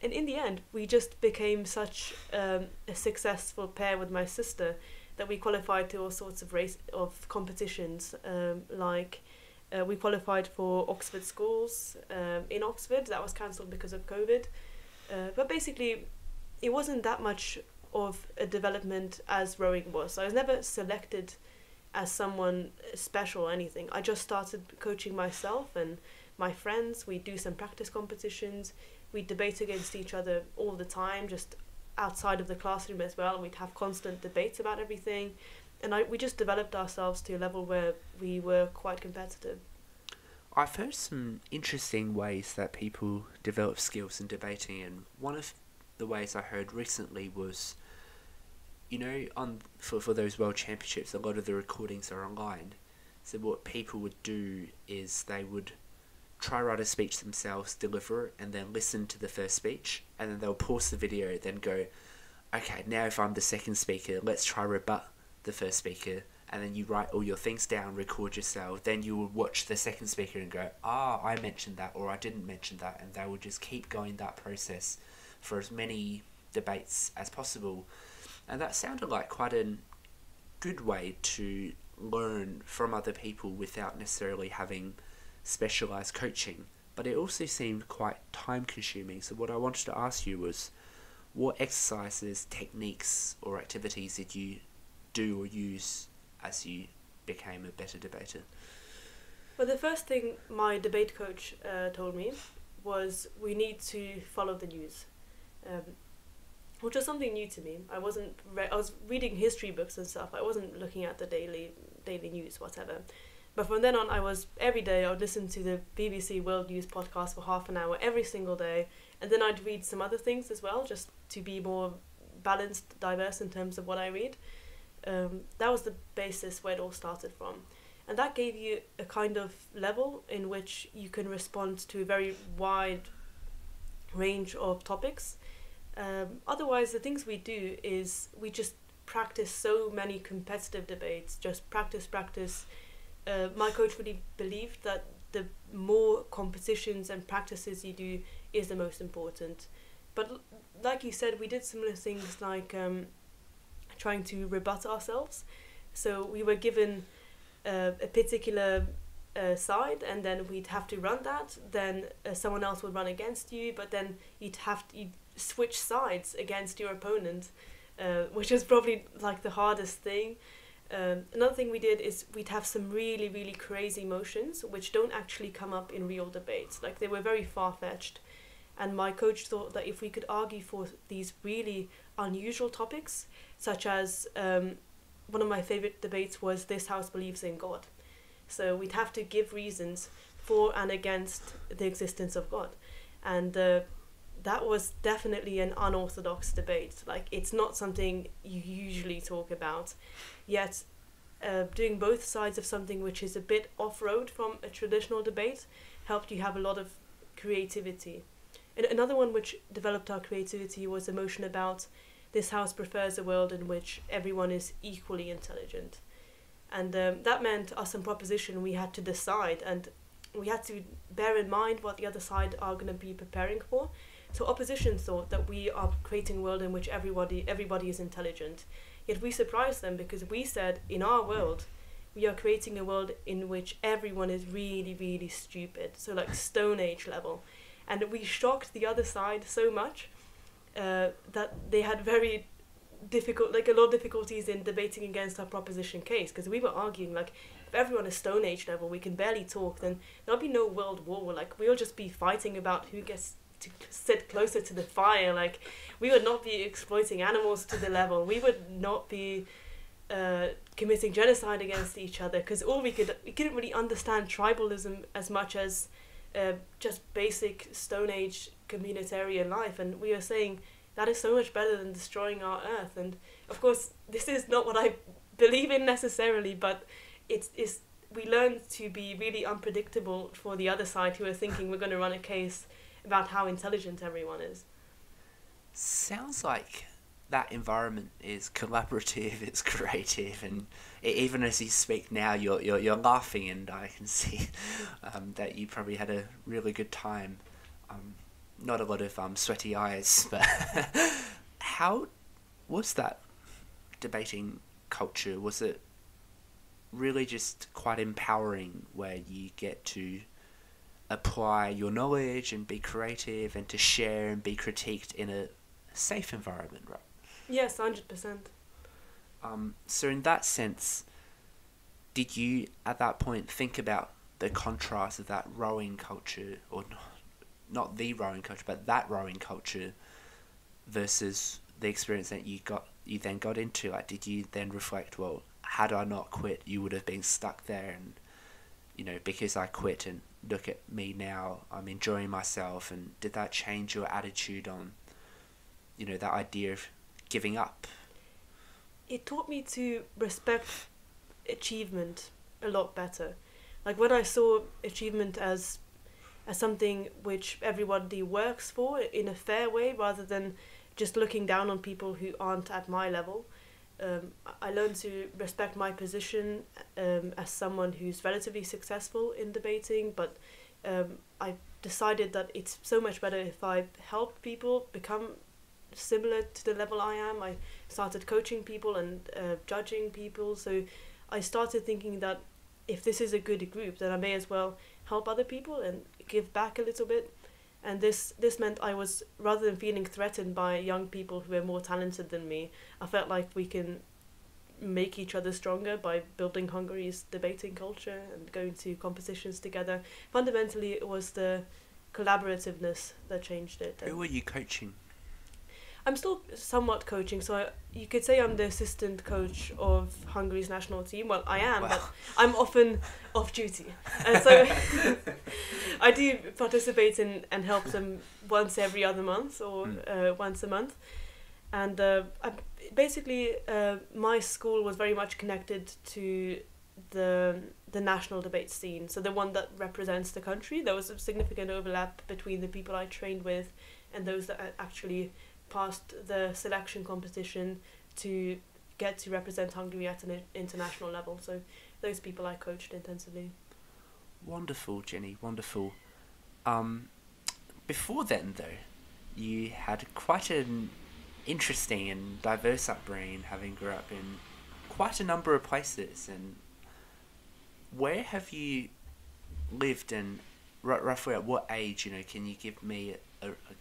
[SPEAKER 2] And in the end, we just became such a successful pair with my sister that we qualified to all sorts of competitions. We qualified for Oxford schools in Oxford. That was cancelled because of COVID. But basically, it wasn't that much of a development as rowing was. So I was never selected as someone special or anything. I just started coaching myself and my friends. We do some practice competitions. We debate against each other all the time, just outside of the classroom as well. We'd have constant debates about everything. And we just developed ourselves to a level where we were quite competitive.
[SPEAKER 1] I've heard some interesting ways that people develop skills in debating, and one of the ways I heard recently was, for those World Championships, a lot of the recordings are online. So what people would do is they would try write a speech themselves, deliver it, and then listen to the first speech, and then they'll pause the video, then go, okay, now if I'm the second speaker, let's try rebut the first speaker, and then you write all your things down, record yourself, then you will watch the second speaker and go, I mentioned that, or I didn't mention that, and they will just keep going that process for as many debates as possible. And that sounded like quite a good way to learn from other people without necessarily having specialised coaching, but it also seemed quite time consuming. So what I wanted to ask you was, what exercises, techniques or activities did you do or use as you became a better debater?
[SPEAKER 2] Well, the first thing my debate coach told me was we need to follow the news, which was something new to me. I was reading history books and stuff. I wasn't looking at the daily news, whatever. But from then on, every day I would listen to the BBC World News podcast for half an hour every single day, and then I'd read some other things as well, just to be more balanced, diverse in terms of what I read. That was the basis where it all started from. And that gave you a kind of level in which you can respond to a very wide range of topics. Otherwise, the things we do is we just practice so many competitive debates, just practice. My coach really believed that the more competitions and practices you do is the most important. But like you said, we did similar things like trying to rebut ourselves. So we were given a particular side, and then we'd have to run that. Then someone else would run against you, but then you'd switch sides against your opponent, which is probably like the hardest thing. Another thing we did is we'd have some really, really crazy motions which don't actually come up in real debates. Like, they were very far-fetched. And my coach thought that if we could argue for these really unusual topics, such as one of my favourite debates was this house believes in God. So we'd have to give reasons for and against the existence of God. And that was definitely an unorthodox debate. Like, it's not something you usually talk about. Yet, doing both sides of something which is a bit off-road from a traditional debate helped you have a lot of creativity. And another one which developed our creativity was a motion about this house prefers a world in which everyone is equally intelligent. And that meant us in proposition we had to decide, and we had to bear in mind what the other side are going to be preparing for. So opposition thought that we are creating a world in which everybody is intelligent. Yet we surprised them because we said, in our world, we are creating a world in which everyone is really, really stupid. So like Stone Age level. And we shocked the other side so much that they had very difficult, like a lot of difficulties in debating against our proposition case, because we were arguing like, if everyone is Stone Age level, we can barely talk, then there'll be no world war. Like, we'll just be fighting about who gets to sit closer to the fire. Like, we would not be exploiting animals to the level. We would not be committing genocide against each other, because we couldn't really understand tribalism as much as just basic Stone Age communitarian life. And we were saying that is so much better than destroying our earth. And of course, this is not what I believe in necessarily, but we learned to be really unpredictable for the other side, who are thinking we're going to run a case about how intelligent everyone is.
[SPEAKER 1] Sounds like that environment is collaborative, it's creative, and even as you speak now, you're laughing, and I can see that you probably had a really good time. not a lot of sweaty eyes, but how was that debating culture? Was it really just quite empowering, where you get to apply your knowledge and be creative and to share and be critiqued in a safe environment, right?
[SPEAKER 2] Yes, 100%.
[SPEAKER 1] So in that sense, did you at that point think about the contrast of that rowing culture, or not the rowing culture, but that rowing culture versus the experience that you then got into? Like, did you then reflect, well, had I not quit, you would have been stuck there, and because I quit and look at me now, I'm enjoying myself? And did that change your attitude on that idea of giving up?
[SPEAKER 2] It taught me to respect achievement a lot better. Like, when I saw achievement as something which everybody works for in a fair way, rather than just looking down on people who aren't at my level, I learned to respect my position as someone who's relatively successful in debating, but I decided that it's so much better if I help people become similar to the level I am. I started coaching people and judging people, so I started thinking that if this is a good group, then I may as well help other people and give back a little bit. And this meant I was, rather than feeling threatened by young people who were more talented than me, I felt like we can make each other stronger by building Hungary's debating culture and going to competitions together. Fundamentally, it was the collaborativeness that changed it.
[SPEAKER 1] Who were you coaching?
[SPEAKER 2] I'm still somewhat coaching, so you could say I'm the assistant coach of Hungary's national team. Well, I am, but I'm often off duty. And so I do participate in and help them once every other month, or once a month. And my school was very much connected to the national debate scene, so the one that represents the country. There was a significant overlap between the people I trained with and those that actually passed the selection competition to get to represent Hungary at an international level. So those people I coached intensively.
[SPEAKER 1] Wonderful, Jenni, wonderful. Before then, though, you had quite an interesting and diverse upbringing, having grew up in quite a number of places. And where have you lived, and roughly at what age,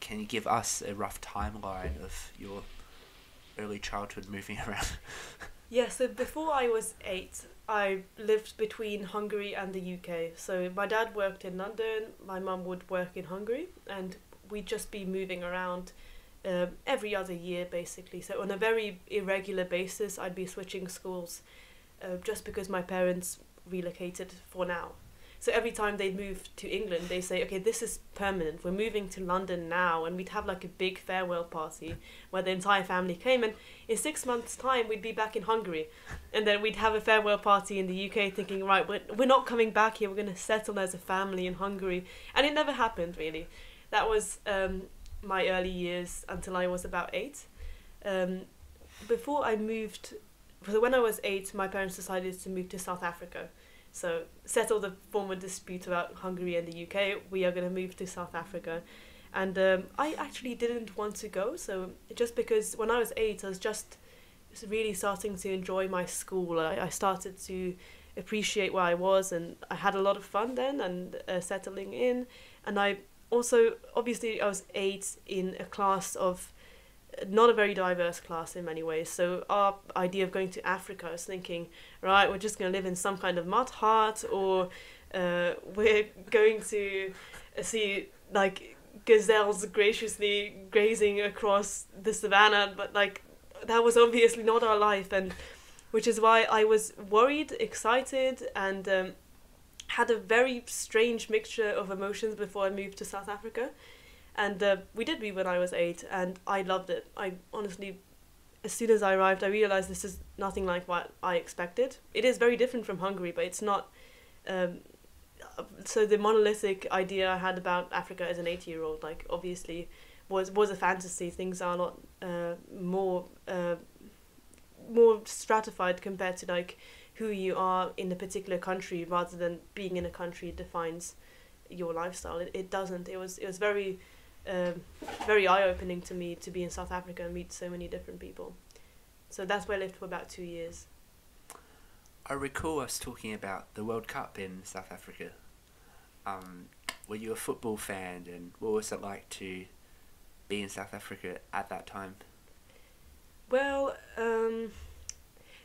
[SPEAKER 1] can you give us a rough timeline of your early childhood moving around?
[SPEAKER 2] Yeah, so before I was 8, I lived between Hungary and the UK. So my dad worked in London, my mum would work in Hungary, and we'd just be moving around every other year, basically. So on a very irregular basis, I'd be switching schools just because my parents relocated for now. So every time they moved to England, they say, okay, this is permanent. We're moving to London now. And we'd have like a big farewell party where the entire family came. And in 6 months' time, we'd be back in Hungary. And then we'd have a farewell party in the UK thinking, right, we're not coming back here. We're going to settle as a family in Hungary. And it never happened, really. That was my early years until I was about 8. Before I moved, so when I was 8, my parents decided to move to South Africa. So settle the former dispute about Hungary and the UK, we are going to move to South Africa. And I actually didn't want to go, so just because when I was 8, I was just really starting to enjoy my school. I started to appreciate where I was, and I had a lot of fun then, and settling in. And I also, obviously I was 8 in a class of not a very diverse class in many ways. So our idea of going to Africa, I was thinking, right, we're just going to live in some kind of mud hut, or we're going to see like gazelles graciously grazing across the savannah. But like, that was obviously not our life, and which is why I was worried, excited, and had a very strange mixture of emotions before I moved to South Africa. And we did move when I was 8, and I loved it. I honestly, as soon as I arrived, I realised this is nothing like what I expected. It is very different from Hungary, but it's not. So the monolithic idea I had about Africa as an 8-year-old, like, obviously, was a fantasy. Things are a lot more stratified compared to like who you are in a particular country, rather than being in a country defines your lifestyle. It doesn't. It was very very eye-opening to me to be in South Africa and meet so many different people. So that's where I lived for about 2 years.
[SPEAKER 1] I recall us talking about the World Cup in South Africa. Were you a football fan, and what was it like to be in South Africa at that time?
[SPEAKER 2] Well,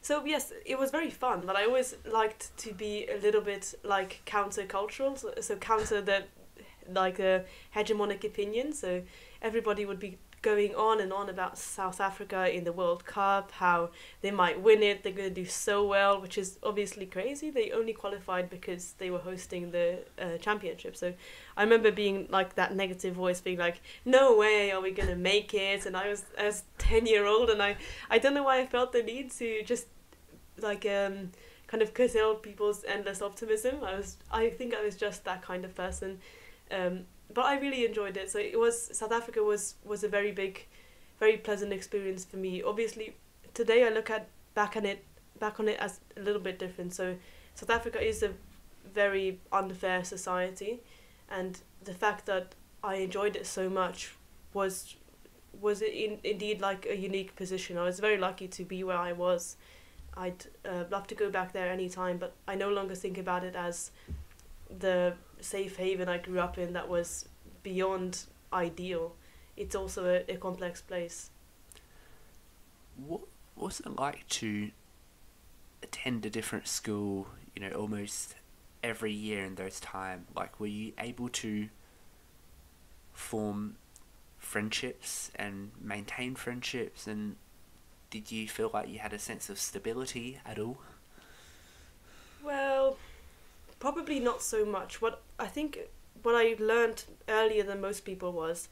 [SPEAKER 2] so yes, it was very fun, but I always liked to be a little bit like counter-cultural, so counter the like a hegemonic opinion. So everybody would be going on and on about South Africa in the World Cup, how they might win it, they're going to do so well, which is obviously crazy. They only qualified because they were hosting the championship. So I remember being like that negative voice being like, no way are we going to make it. And I was 10-year-old, and I don't know why I felt the need to just like kind of curtail people's endless optimism. I think I was just that kind of person. But I really enjoyed it. So South Africa was a very big, very pleasant experience for me. Obviously, today I look back on it as a little bit different. So South Africa is a very unfair society, and the fact that I enjoyed it so much was indeed like a unique position. I was very lucky to be where I was. I'd love to go back there anytime, but I no longer think about it as the safe haven I grew up in that was beyond ideal. It's also a complex place.
[SPEAKER 1] What was it like to attend a different school, almost every year in those time? Like, were you able to form friendships and maintain friendships, and did you feel like you had a sense of stability at all?
[SPEAKER 2] Well, probably not so much. What I learned earlier than most people was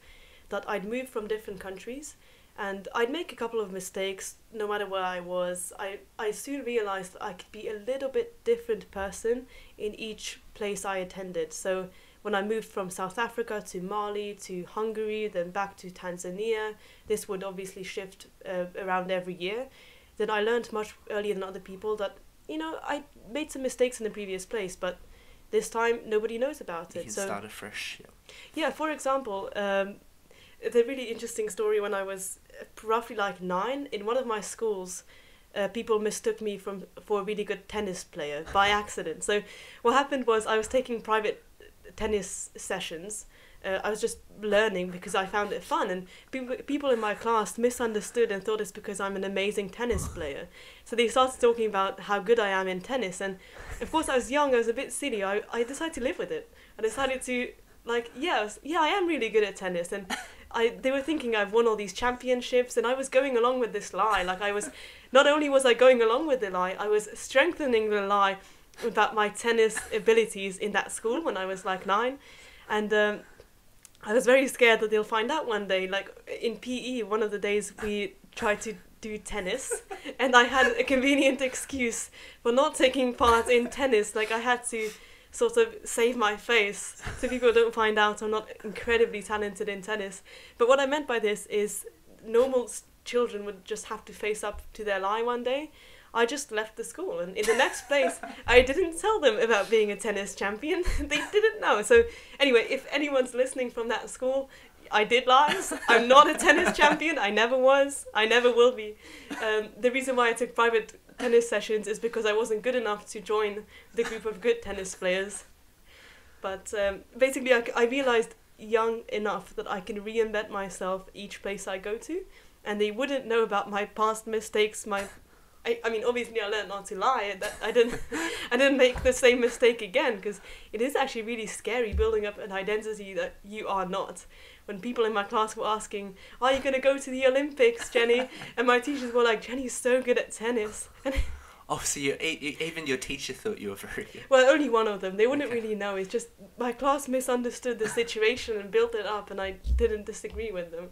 [SPEAKER 2] that I'd move from different countries, and I'd make a couple of mistakes no matter where I was. I soon realized that I could be a little bit different person in each place I attended. So when I moved from South Africa to Mali to Hungary, then back to Tanzania, this would obviously shift around every year. Then I learned much earlier than other people that I made some mistakes in the previous place, but this time nobody knows about it.
[SPEAKER 1] You can start afresh.
[SPEAKER 2] Yeah, for example, the really interesting story, when I was roughly like 9, in one of my schools, people mistook me for a really good tennis player by accident. So what happened was I was taking private tennis sessions. I was just learning because I found it fun, and people in my class misunderstood and thought it's because I'm an amazing tennis player. So they started talking about how good I am in tennis, and of course I was young, I was a bit silly. I decided to live with it. I decided to I am really good at tennis, and they were thinking I've won all these championships, and I was going along with this lie. Like, not only was I going along with the lie, I was strengthening the lie about my tennis abilities in that school when I was like 9, and I was very scared that they'll find out one day. Like in PE, one of the days we tried to do tennis, and I had a convenient excuse for not taking part in tennis. Like, I had to sort of save my face so people don't find out I'm not incredibly talented in tennis. But what I meant by this is normal children would just have to face up to their lie one day. I just left the school, and in the next place I didn't tell them about being a tennis champion. They didn't know. So anyway, if anyone's listening from that school, I did lies. I'm not a tennis champion. I never was. I never will be. The reason why I took private tennis sessions is because I wasn't good enough to join the group of good tennis players. But basically I realized young enough that I can reinvent myself each place I go to, and they wouldn't know about my past mistakes, I mean, obviously I learned not to lie. I didn't make the same mistake again, because it is actually really scary building up an identity that you are not. When people in my class were asking, "Are you going to go to the Olympics, Jenny?" and my teachers were like, "Jenny's so good at tennis."
[SPEAKER 1] Oh, so even your teacher thought you were very good.
[SPEAKER 2] Well, only one of them. They wouldn't really know. It's just my class misunderstood the situation and built it up, and I didn't disagree with them.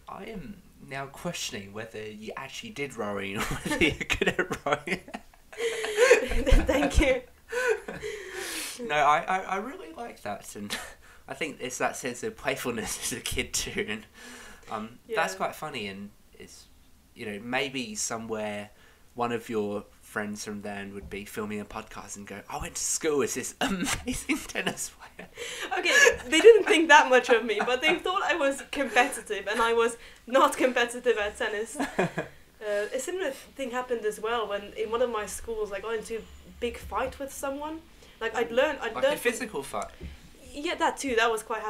[SPEAKER 1] I am now questioning whether you actually did rowing or whether you're good at rowing.
[SPEAKER 2] Thank you.
[SPEAKER 1] No, I really like that, and I think it's that sense of playfulness as a kid too, and that's quite funny, and it's maybe somewhere one of your friends from then would be filming a podcast and go, I went to school with this amazing tennis player.
[SPEAKER 2] Okay, they didn't think that much of me, but they thought I was competitive, and I was not competitive at tennis. A similar thing happened as well when in one of my schools I got into a big fight with someone. Like I'd learned
[SPEAKER 1] a physical fight?
[SPEAKER 2] Yeah, that too. That was quite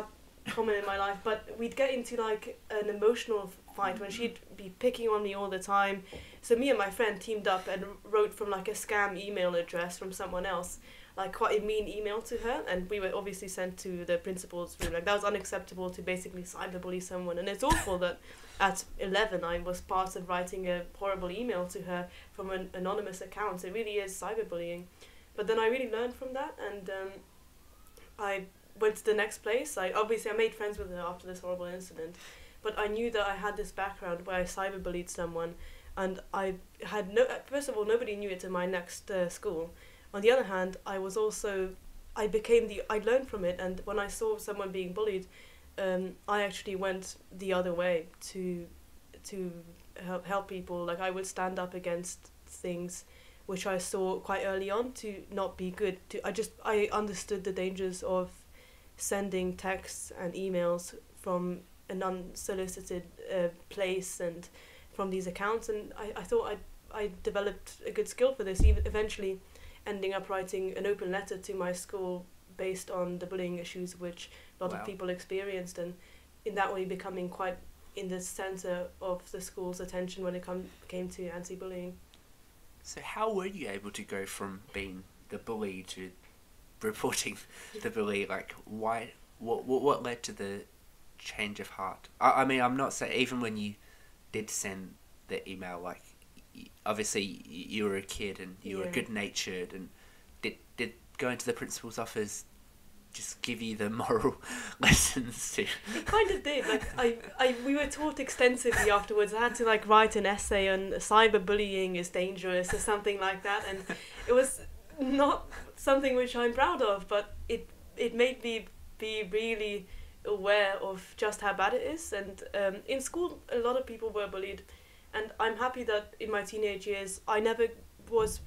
[SPEAKER 2] common in my life. But we'd get into like an emotional fight when she'd be picking on me all the time. So me and my friend teamed up and wrote from like a scam email address from someone else, like quite a mean email to her, and we were obviously sent to the principal's room. Like that was unacceptable to basically cyberbully someone, and it's awful that at 11 I was part of writing a horrible email to her from an anonymous account. It really is cyberbullying. But then I really learned from that, and I went to the next place. I made friends with her after this horrible incident, but I knew that I had this background where I cyberbullied someone, and I had first of all, nobody knew it in my next school. On the other hand, I learned from it, and when I saw someone being bullied, I actually went the other way to help people. Like I would stand up against things which I saw quite early on to not be good. I understood the dangers of sending texts and emails from an unsolicited place and from these accounts, and I thought I developed a good skill for this, even eventually ending up writing an open letter to my school based on the bullying issues which a lot of people experienced, and in that way becoming quite in the centre of the school's attention when it came to anti-bullying.
[SPEAKER 1] So how were you able to go from being the bully to reporting the bully? Like, why? What led to the change of heart? I mean, I'm not saying, even when you did send the email, like, obviously you were a kid and you were good-natured, and did going to the principal's office just give you the moral lessons too?
[SPEAKER 2] It kind of did. Like we were taught extensively afterwards. I had to like write an essay on cyberbullying is dangerous or something like that, and it was not something which I'm proud of, but it made me be really aware of just how bad it is. And in school, a lot of people were bullied, and I'm happy that in my teenage years I was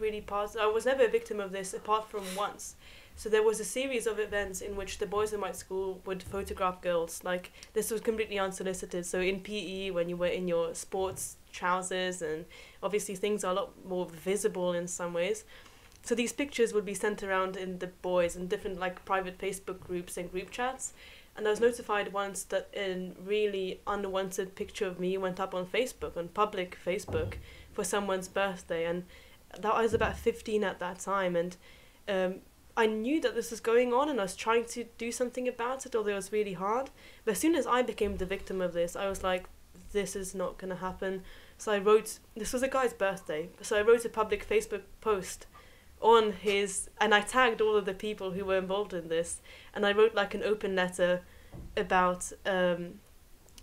[SPEAKER 2] never a victim of this apart from once. So there was a series of events in which the boys in my school would photograph girls. Like, this was completely unsolicited. So in PE, when you were in your sports trousers, and obviously things are a lot more visible in some ways. So these pictures would be sent around in the boys in different like private Facebook groups and group chats. And I was notified once that a really unwanted picture of me went up on Facebook, on public Facebook, for someone's birthday. And that I was about 15 at that time, and I knew that this was going on, and I was trying to do something about it, although it was really hard. But as soon as I became the victim of this, I was like, this is not going to happen. So I wrote, this was a guy's birthday, so I wrote a public Facebook post on his, and I tagged all of the people who were involved in this, and I wrote like an open letter about how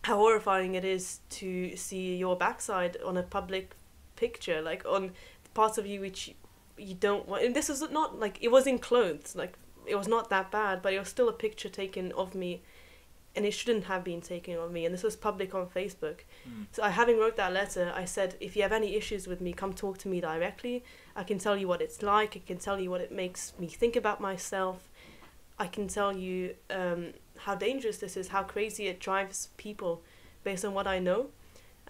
[SPEAKER 2] horrifying it is to see your backside on a public picture, like on parts of you which you don't want. And this was not like, it was in clothes, like it was not that bad, but it was still a picture taken of me, and it shouldn't have been taken of me, and this was public on Facebook. So having wrote that letter, I said, if you have any issues with me, come talk to me directly. I can tell you what it's like, I can tell you what it makes me think about myself, I can tell you how dangerous this is, how crazy it drives people based on what I know.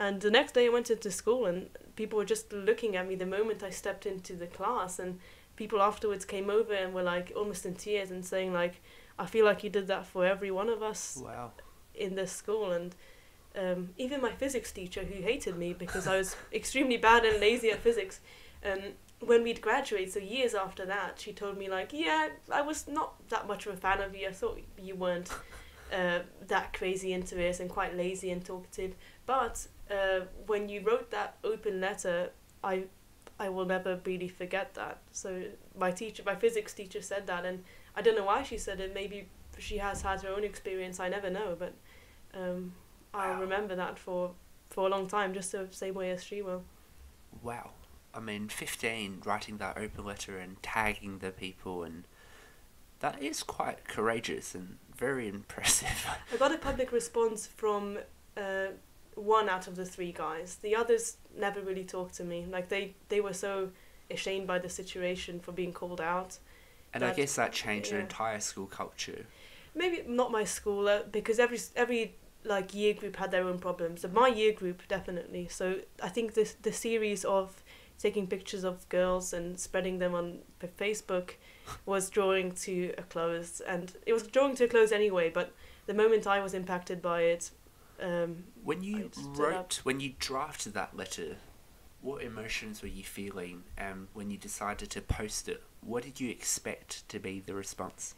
[SPEAKER 2] And the next day I went into school, and people were just looking at me the moment I stepped into the class, and people afterwards came over and were like almost in tears and saying like, I feel like you did that for every one of us in this school. And even my physics teacher, who hated me because I was extremely bad and lazy at physics, when we'd graduate, so years after that, she told me like, yeah, I was not that much of a fan of you, I thought you weren't that crazy into it and quite lazy and talkative, but when you wrote that open letter, I will never really forget that. So my physics teacher said that, and I don't know why she said it. Maybe she has had her own experience, I never know, but I'll remember that for a long time, just the same way as she will.
[SPEAKER 1] Wow. I mean, 15, writing that open letter and tagging the people, and that is quite courageous and very impressive.
[SPEAKER 2] I got a public response from one out of the 3 guys. The others never really talked to me. Like they were so ashamed by the situation, for being called out.
[SPEAKER 1] And I guess that changed your entire school culture.
[SPEAKER 2] Maybe not my school, because every like year group had their own problems. So my year group definitely. So I think the series of taking pictures of girls and spreading them on Facebook was drawing to a close, and it was drawing to a close anyway. But the moment I was impacted by it,
[SPEAKER 1] when you drafted that letter, what emotions were you feeling? And when you decided to post it, what did you expect to be the response?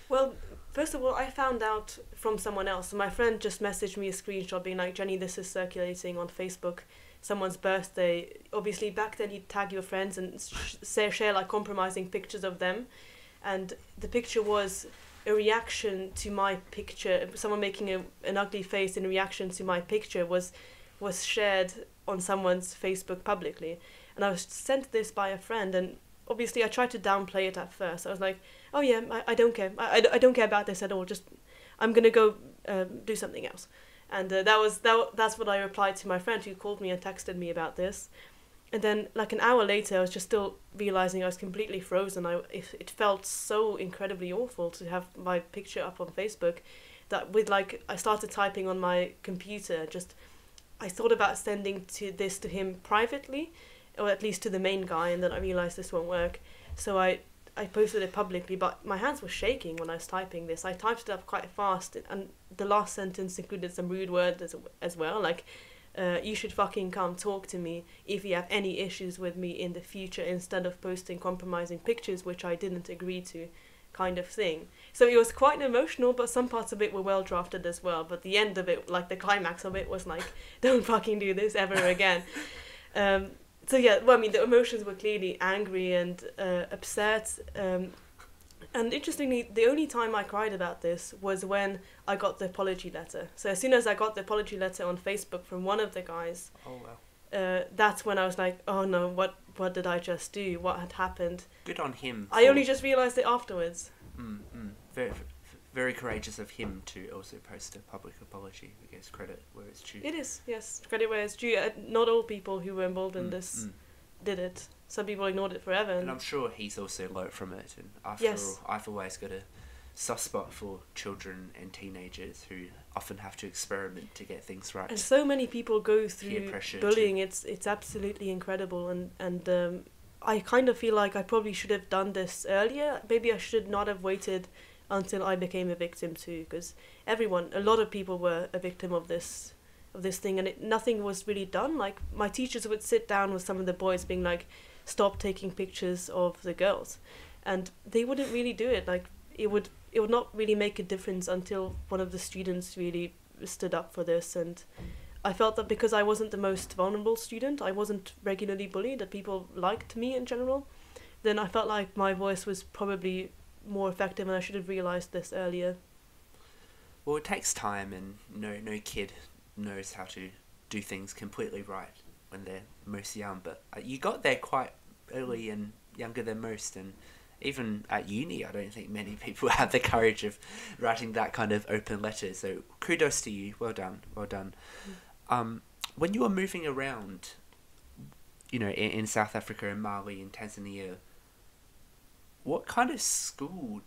[SPEAKER 2] Well, first of all, I found out from someone else. My friend just messaged me a screenshot being like, Jenny, this is circulating on Facebook. Someone's birthday. Obviously, back then you'd tag your friends and share like compromising pictures of them. And the picture was a reaction to my picture. Someone making an ugly face in reaction to my picture was shared on someone's Facebook publicly. And I was sent this by a friend, and obviously I tried to downplay it at first. I was like, oh yeah, I don't care. I don't care about this at all. Just, I'm going to go do something else. And that's what I replied to my friend who called me and texted me about this. And then like an hour later, I was just still realising I was completely frozen. It felt so incredibly awful to have my picture up on Facebook that I started typing on my computer. I thought about sending this to him privately, or at least to the main guy, and then I realised this won't work. So I posted it publicly, but my hands were shaking when I was typing this. I typed it up quite fast, and the last sentence included some rude words as well, like, you should fucking come talk to me if you have any issues with me in the future, instead of posting compromising pictures, which I didn't agree to, kind of thing. So it was quite emotional, but some parts of it were well drafted as well. But the end of it, like the climax of it, was like, don't fucking do this ever again. So yeah, well, I mean, the emotions were clearly angry and upset. And interestingly, the only time I cried about this was when I got the apology letter. So as soon as I got the apology letter on Facebook from one of the guys, that's when I was like, oh no, what did I just do? What had happened?
[SPEAKER 1] Good on him.
[SPEAKER 2] I only just realised it afterwards.
[SPEAKER 1] Very, very courageous of him to also post a public apology. I guess credit where it's due.
[SPEAKER 2] It is, yes, credit where it's due. Not all people who were involved in this did it. Some people ignored it forever.
[SPEAKER 1] And I'm sure he's also learnt from it. And after all, I've always got a soft spot for children and teenagers who often have to experiment to get things right.
[SPEAKER 2] And so many people go through bullying. It's absolutely incredible. And I kind of feel like I probably should have done this earlier. Maybe I should not have waited until I became a victim too, because a lot of people were a victim of this thing, and nothing was really done. Like, my teachers would sit down with some of the boys being like, stop taking pictures of the girls, and they wouldn't really do it. Like, it would not really make a difference until one of the students really stood up for this. And I felt that because I wasn't the most vulnerable student, I wasn't regularly bullied, that people liked me in general, then I felt like my voice was probably more effective, and I should have realised this earlier.
[SPEAKER 1] Well, it takes time, and no kid knows how to do things completely right when they're most young, but you got there quite early and younger than most, and even at uni I don't think many people have the courage of writing that kind of open letter, so kudos to you. Well done. When you were moving around, in South Africa and Mali and Tanzania, what kind of school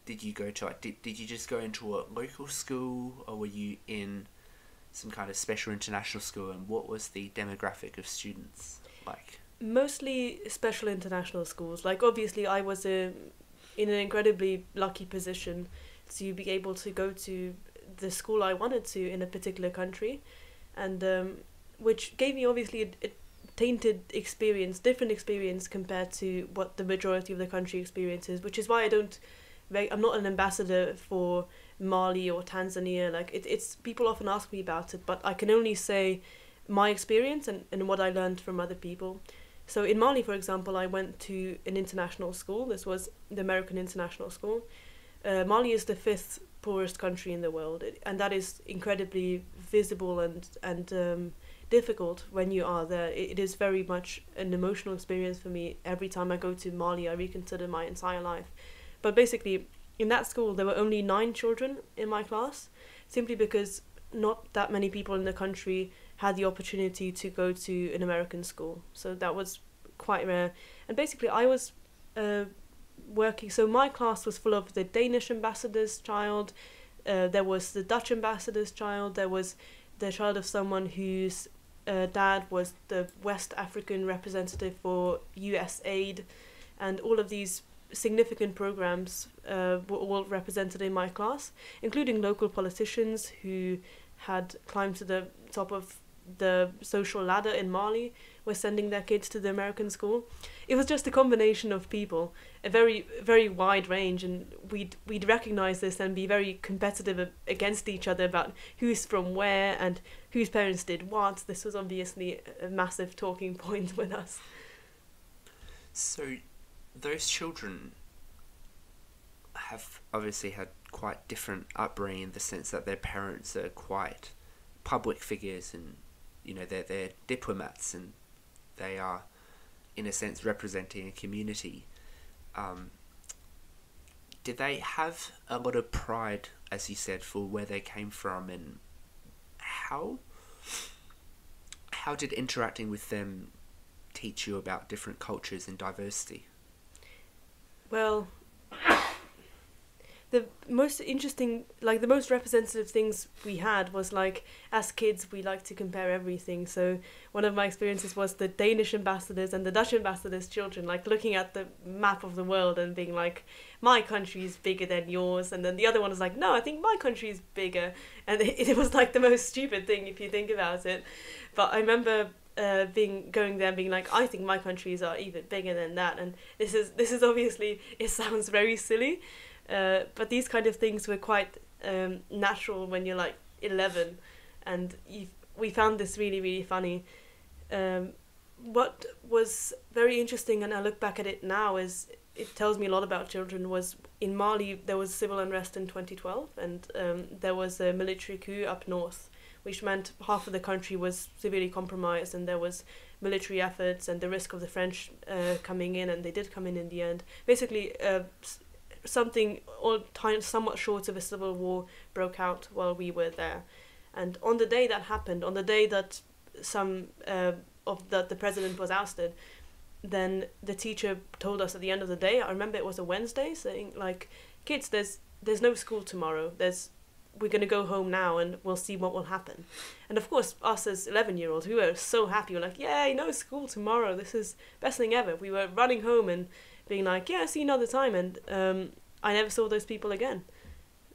[SPEAKER 1] did you go to? Like, did you just go into a local school, or were you in some kind of special international school, and what was the demographic of students like?
[SPEAKER 2] Mostly special international schools. Like, obviously I was in an incredibly lucky position to be able to go to the school I wanted to in a particular country, and which gave me obviously a tainted experience, different experience compared to what the majority of the country experiences, which is why I'm not an ambassador for Mali or Tanzania. Like, it's people often ask me about it, but I can only say my experience and what I learned from other people. So in Mali, for example, I went to an international school. This was the American International School. Mali is the 5th poorest country in the world, and that is incredibly visible and difficult when you are there. It is very much an emotional experience for me. Every time I go to Mali, I reconsider my entire life. But basically, in that school, there were only 9 children in my class, simply because not that many people in the country had the opportunity to go to an American school. So that was quite rare. And basically I was working, so my class was full of the Danish ambassador's child, there was the Dutch ambassador's child, there was the child of someone whose dad was the West African representative for USAID, and all of these significant programs were all represented in my class, including local politicians who had climbed to the top of the social ladder in Mali, were sending their kids to the American school. It was just a combination of people, a very, very wide range, and we'd recognise this and be very competitive against each other about who's from where and whose parents did what. This was obviously a massive talking point with us.
[SPEAKER 1] So those children have obviously had quite different upbringing in the sense that their parents are quite public figures, and they're diplomats, and they are in a sense representing a community. Did they have a lot of pride, as you said, for where they came from, and how did interacting with them teach you about different cultures and diversity?
[SPEAKER 2] Well, the most interesting, the most representative things we had was, as kids, we like to compare everything. So one of my experiences was the Danish ambassadors and the Dutch ambassadors' children, looking at the map of the world and being like, my country is bigger than yours. And then the other one was like, no, I think my country is bigger. And it was the most stupid thing if you think about it. But I remember going there and being like, I think my countries are even bigger than that. And this is obviously, it sounds very silly. But these kind of things were quite natural when you're 11, and we found this really, really funny. What was very interesting, and I look back at it now, is it tells me a lot about children, was in Mali there was civil unrest in 2012, and there was a military coup up north, which meant half of the country was severely compromised, and there was military efforts and the risk of the French coming in, and they did come in the end. Basically, something somewhat short of a civil war broke out while we were there. And on the day that happened, on the day that the president was ousted, then the teacher told us at the end of the day, I remember it was a Wednesday, saying kids, there's no school tomorrow, we're going to go home now and we'll see what will happen. And of course, us as 11-year-olds, we were so happy. We're like, yay, no school tomorrow, this is best thing ever. We were running home and being like, yeah, see you another time. And I never saw those people again.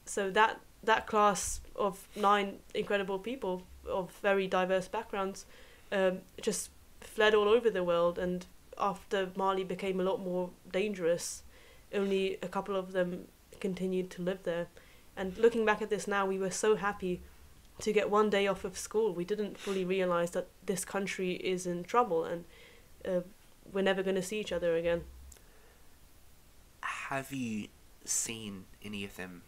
[SPEAKER 2] So that class of 9 incredible people of very diverse backgrounds just fled all over the world. And after Mali became a lot more dangerous, only a couple of them continued to live there. And looking back at this now, we were so happy to get one day off of school. We didn't fully realise that this country is in trouble, and we're never going to see each other again.
[SPEAKER 1] Have you seen any of them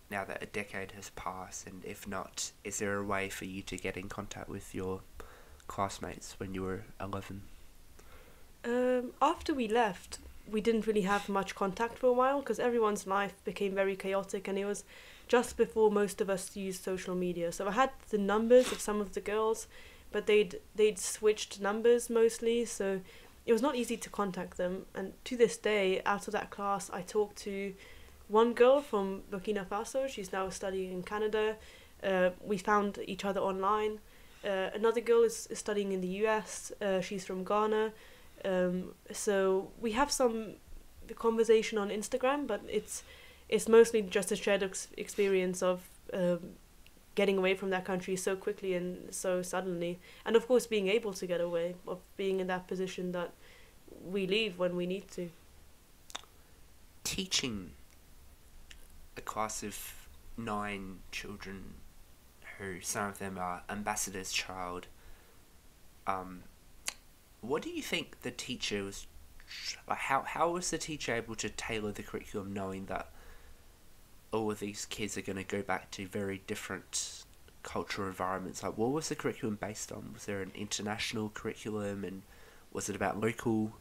[SPEAKER 1] now that a decade has passed? And if not, is there a way for you to get in contact with your classmates when you were 11?
[SPEAKER 2] After we left, we didn't really have much contact for a while because everyone's life became very chaotic, and it was just before most of us used social media. So I had the numbers of some of the girls, but they'd switched numbers mostly, so it was not easy to contact them. And to this day, out of that class, I talked to one girl from Burkina Faso. She's now studying in Canada. We found each other online. Another girl is studying in the US. She's from Ghana. So we have some conversation on Instagram, but it's mostly just a shared experience of getting away from that country so quickly and so suddenly, and of course being able to get away, of being in that position that we leave when we need to.
[SPEAKER 1] Teaching a class of 9 children, who some of them are ambassador's child, what do you think the teacher was, how was the teacher able to tailor the curriculum knowing that all of these kids are going to go back to very different cultural environments? What was the curriculum based on? Was there an international curriculum, and was it about local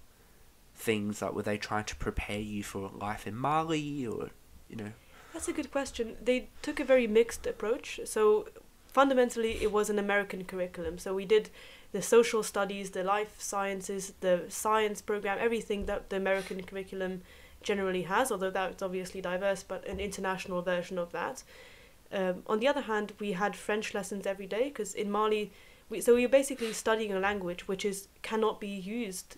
[SPEAKER 1] things? Were they trying to prepare you for life in Mali, or,
[SPEAKER 2] That's a good question. They took a very mixed approach. So fundamentally, it was an American curriculum. So we did the social studies, the life sciences, the science program, everything that the American curriculum generally has, although that's obviously diverse, but an international version of that. On the other hand, we had French lessons every day, because in Mali, we were basically studying a language which cannot be used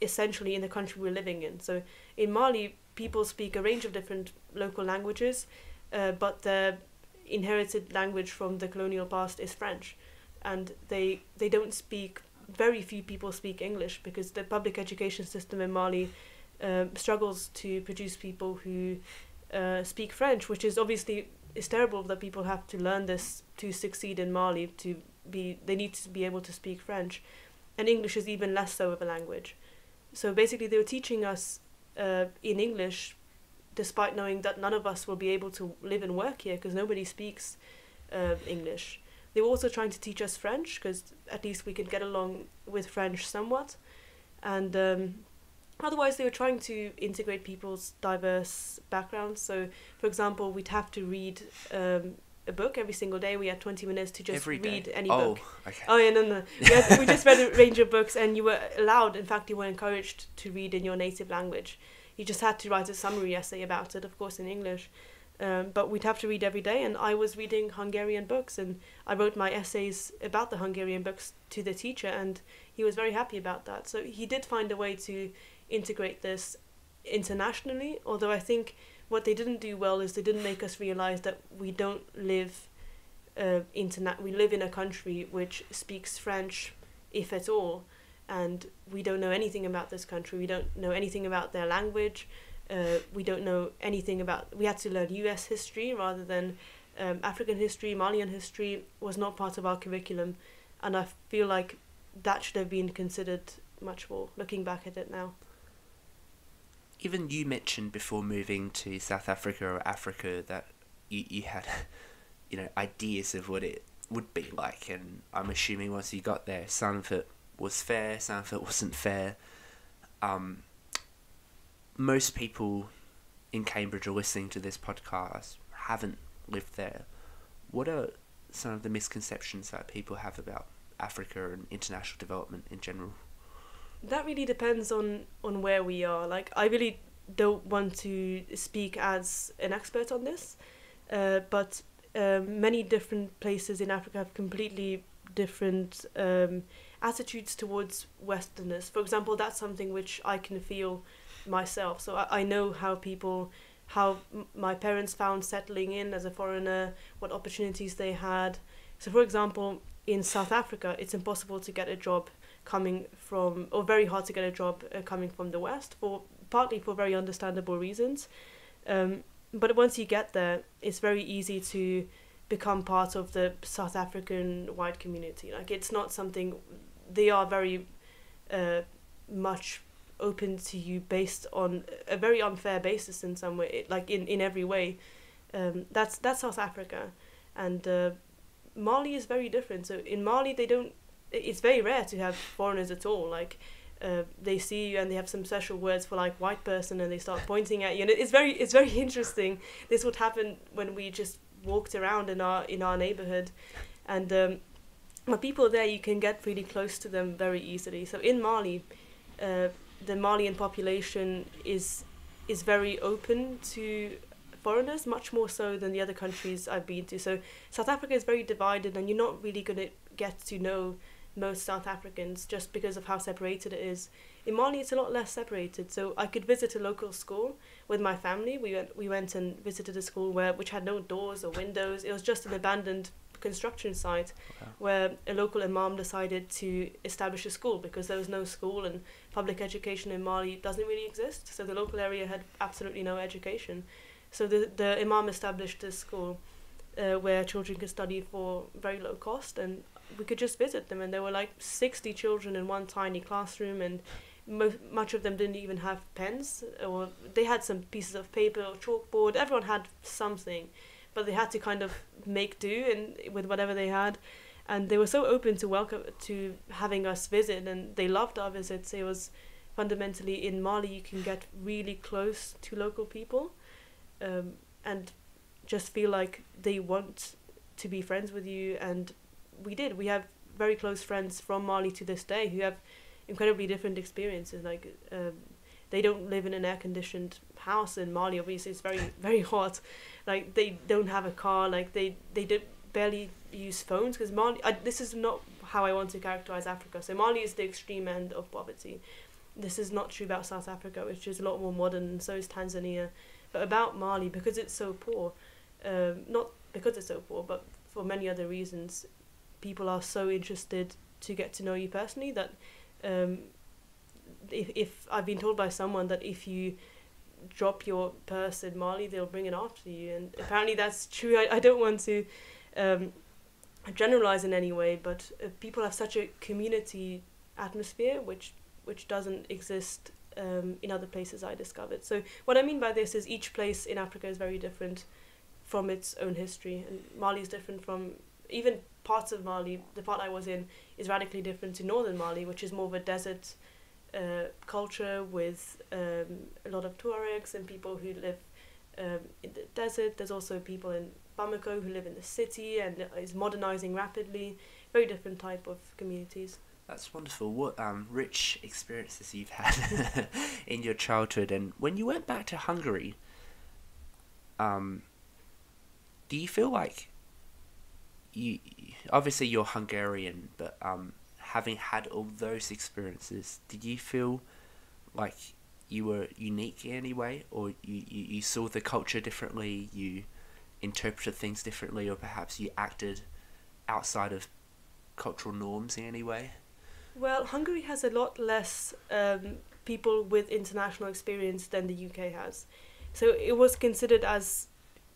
[SPEAKER 2] essentially in the country we're living in. So in Mali, people speak a range of different local languages, but the inherited language from the colonial past is French, and they don't speak. Very few people speak English, because the public education system in Mali struggles to produce people who speak French, which is obviously it's terrible that people have to learn this to succeed in Mali. They need to be able to speak French, and English is even less so of a language. So basically, they were teaching us in English, despite knowing that none of us will be able to live and work here, because nobody speaks English. They were also trying to teach us French, because at least we could get along with French somewhat, and otherwise they were trying to integrate people's diverse backgrounds. So, for example, we'd have to read a book every single day. We had 20 minutes to just read any book.
[SPEAKER 1] Okay.
[SPEAKER 2] Oh, yeah, no. We just read a range of books, and you were allowed, in fact, you were encouraged to read in your native language. You just had to write a summary essay about it, of course, in English. But we'd have to read every day, and I was reading Hungarian books, and I wrote my essays about the Hungarian books to the teacher, and he was very happy about that. So he did find a way to integrate this internationally, although I think what they didn't do well is they didn't make us realise that we don't live we live in a country which speaks French, if at all, and we don't know anything about this country. We don't know anything about their language. We don't know anything about... We had to learn US history rather than African history. Malian history was not part of our curriculum, and I feel like that should have been considered much more, looking back at it now.
[SPEAKER 1] Even you mentioned before moving to South Africa or Africa that you had, ideas of what it would be like, and I'm assuming once you got there, some of it was fair, some of it wasn't fair. Most people in Cambridge or listening to this podcast haven't lived there. What are some of the misconceptions that people have about Africa and international development in general?
[SPEAKER 2] That really depends on where we are. Like, I really don't want to speak as an expert on this, but many different places in Africa have completely different attitudes towards Westerners. For example, that's something which I can feel myself. So I know how my parents found settling in as a foreigner, what opportunities they had. So, for example, in South Africa, it's impossible to get a job very hard to get a job coming from the West, partly for very understandable reasons. But once you get there, it's very easy to become part of the South African white community. Like, it's not something... They are very much open to you based on a very unfair basis in some way, like in every way. That's South Africa. And Mali is very different. So in Mali, it's very rare to have foreigners at all. Like, they see you and they have some special words for, like, white person, and they start pointing at you. And it's very interesting. This would happen when we just walked around in our neighborhood, and the people there, you can get really close to them very easily. So in Mali, the Malian population is very open to foreigners, much more so than the other countries I've been to. So South Africa is very divided, and you're not really going to get to know most South Africans just because of how separated it is. In Mali, it's a lot less separated. So I could visit a local school with my family. We went and visited a school which had no doors or windows. It was just an abandoned construction site. Wow. Where a local imam decided to establish a school because there was no school, and public education in Mali doesn't really exist. So the local area had absolutely no education. So the imam established this school where children could study for very low cost, and we could just visit them. And there were like 60 children in one tiny classroom, and much of them didn't even have pens, or they had some pieces of paper or chalkboard. Everyone had something, but they had to kind of make do with whatever they had. And they were so open to having us visit, and they loved our visits. It was fundamentally, in Mali, you can get really close to local people, and just feel like they want to be friends with you. And we did. We have very close friends from Mali to this day who have incredibly different experiences. Like they don't live in an air-conditioned house in Mali. Obviously, it's very, very hot. Like, they don't have a car. Like, they barely use phones, because Mali... this is not how I want to characterize Africa. So Mali is the extreme end of poverty. This is not true about South Africa, which is a lot more modern, and so is Tanzania. But about Mali, because it's so poor, not because it's so poor, but for many other reasons, people are so interested to get to know you personally that... If I've been told by someone that if you drop your purse in Mali, they'll bring it after you, and apparently that's true. I don't want to generalize in any way, but people have such a community atmosphere which doesn't exist in other places I discovered. So what I mean by this is each place in Africa is very different from its own history, and Mali is different from even parts of Mali. The part I was in is radically different to northern Mali, which is more of a desert culture with a lot of Tuaregs and people who live in the desert. There's also people in Bamako who live in the city and is modernizing rapidly. Very different type of communities.
[SPEAKER 1] That's wonderful. What rich experiences you've had in your childhood. And when you went back to Hungary, do you feel like you obviously you're Hungarian, but having had all those experiences, did you feel like you were unique in any way, or you saw the culture differently, you interpreted things differently, or perhaps you acted outside of cultural norms in any way?
[SPEAKER 2] Well, Hungary has a lot less people with international experience than the UK has. So it was considered as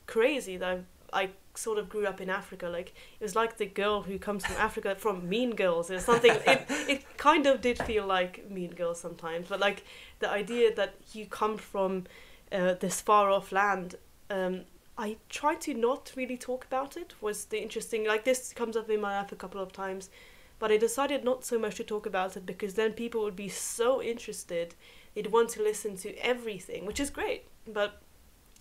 [SPEAKER 2] crazy that I sort of grew up in Africa. Like, it was like the girl who comes from Africa from Mean Girls or something. It kind of did feel like Mean Girls sometimes, but like the idea that you come from this far off land, I tried to not really talk about it. Was the interesting, like, this comes up in my life a couple of times, but I decided not so much to talk about it, because then people would be so interested, they'd want to listen to everything, which is great, but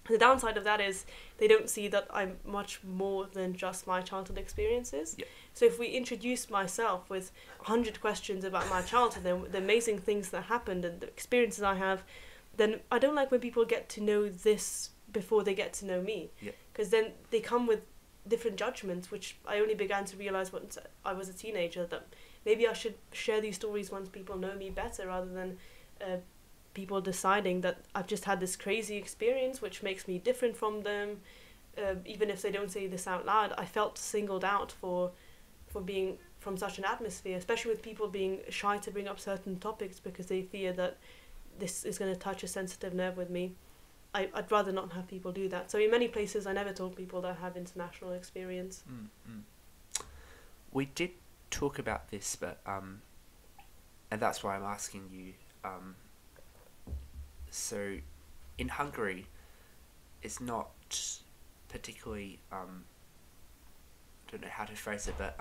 [SPEAKER 2] the downside of that is they don't see that I'm much more than just my childhood experiences.
[SPEAKER 1] Yep.
[SPEAKER 2] So if we introduce myself with 100 questions about my childhood and the amazing things that happened and the experiences I have, then I don't like when people get to know this before they get to know me. Because then they come with different judgments, which I only began to realise once I was a teenager, that maybe I should share these stories once people know me better, rather than people deciding that I've just had this crazy experience which makes me different from them. Even if they don't say this out loud, I felt singled out for being from such an atmosphere, especially with people being shy to bring up certain topics because they fear that this is going to touch a sensitive nerve with me. I'd rather not have people do that. So in many places I never told people that I have international experience.
[SPEAKER 1] We did talk about this, but and that's why I'm asking you, so in Hungary it's not particularly I don't know how to phrase it, but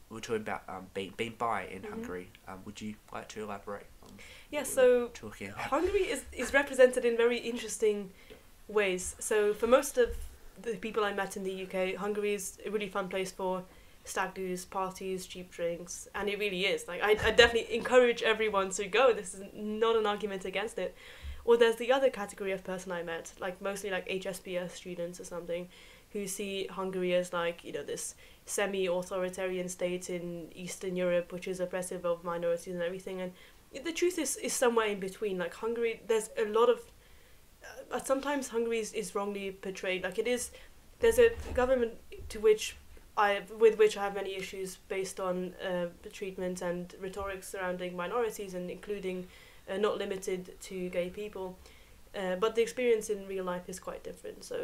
[SPEAKER 1] we're talking about being bi in Hungary. Would you like to elaborate on
[SPEAKER 2] so
[SPEAKER 1] talking about?
[SPEAKER 2] Hungary is represented in very interesting ways. So for most of the people I met in the UK, Hungary is a really fun place for stag do's, parties, cheap drinks, and it really is. Like, I definitely encourage everyone to go. This is not an argument against it. Or there's the other category of person I met, like mostly like HSBS students or something, who see Hungary as like, you know, this semi-authoritarian state in Eastern Europe, which is oppressive of minorities and everything. And the truth is somewhere in between. Like, Hungary, there's a lot of... sometimes Hungary is wrongly portrayed. Like, there's a government with which I have many issues based on the treatment and rhetoric surrounding minorities, and including not limited to gay people. But the experience in real life is quite different. So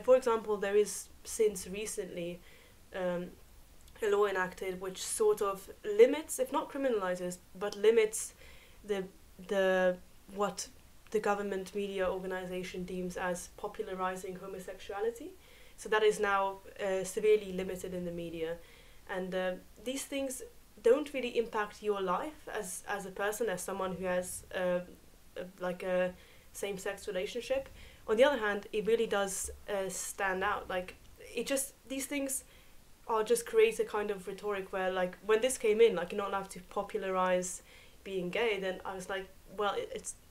[SPEAKER 2] for example, there is since recently a law enacted which sort of limits, if not criminalizes, but limits the what the government media organization deems as popularizing homosexuality. So that is now severely limited in the media, and these things don't really impact your life as a person, as someone who has like a same-sex relationship. On the other hand, it really does stand out. Like, these things I'll just create a kind of rhetoric where, like, when this came in, like, you're not allowed to popularize being gay, then I was like, well,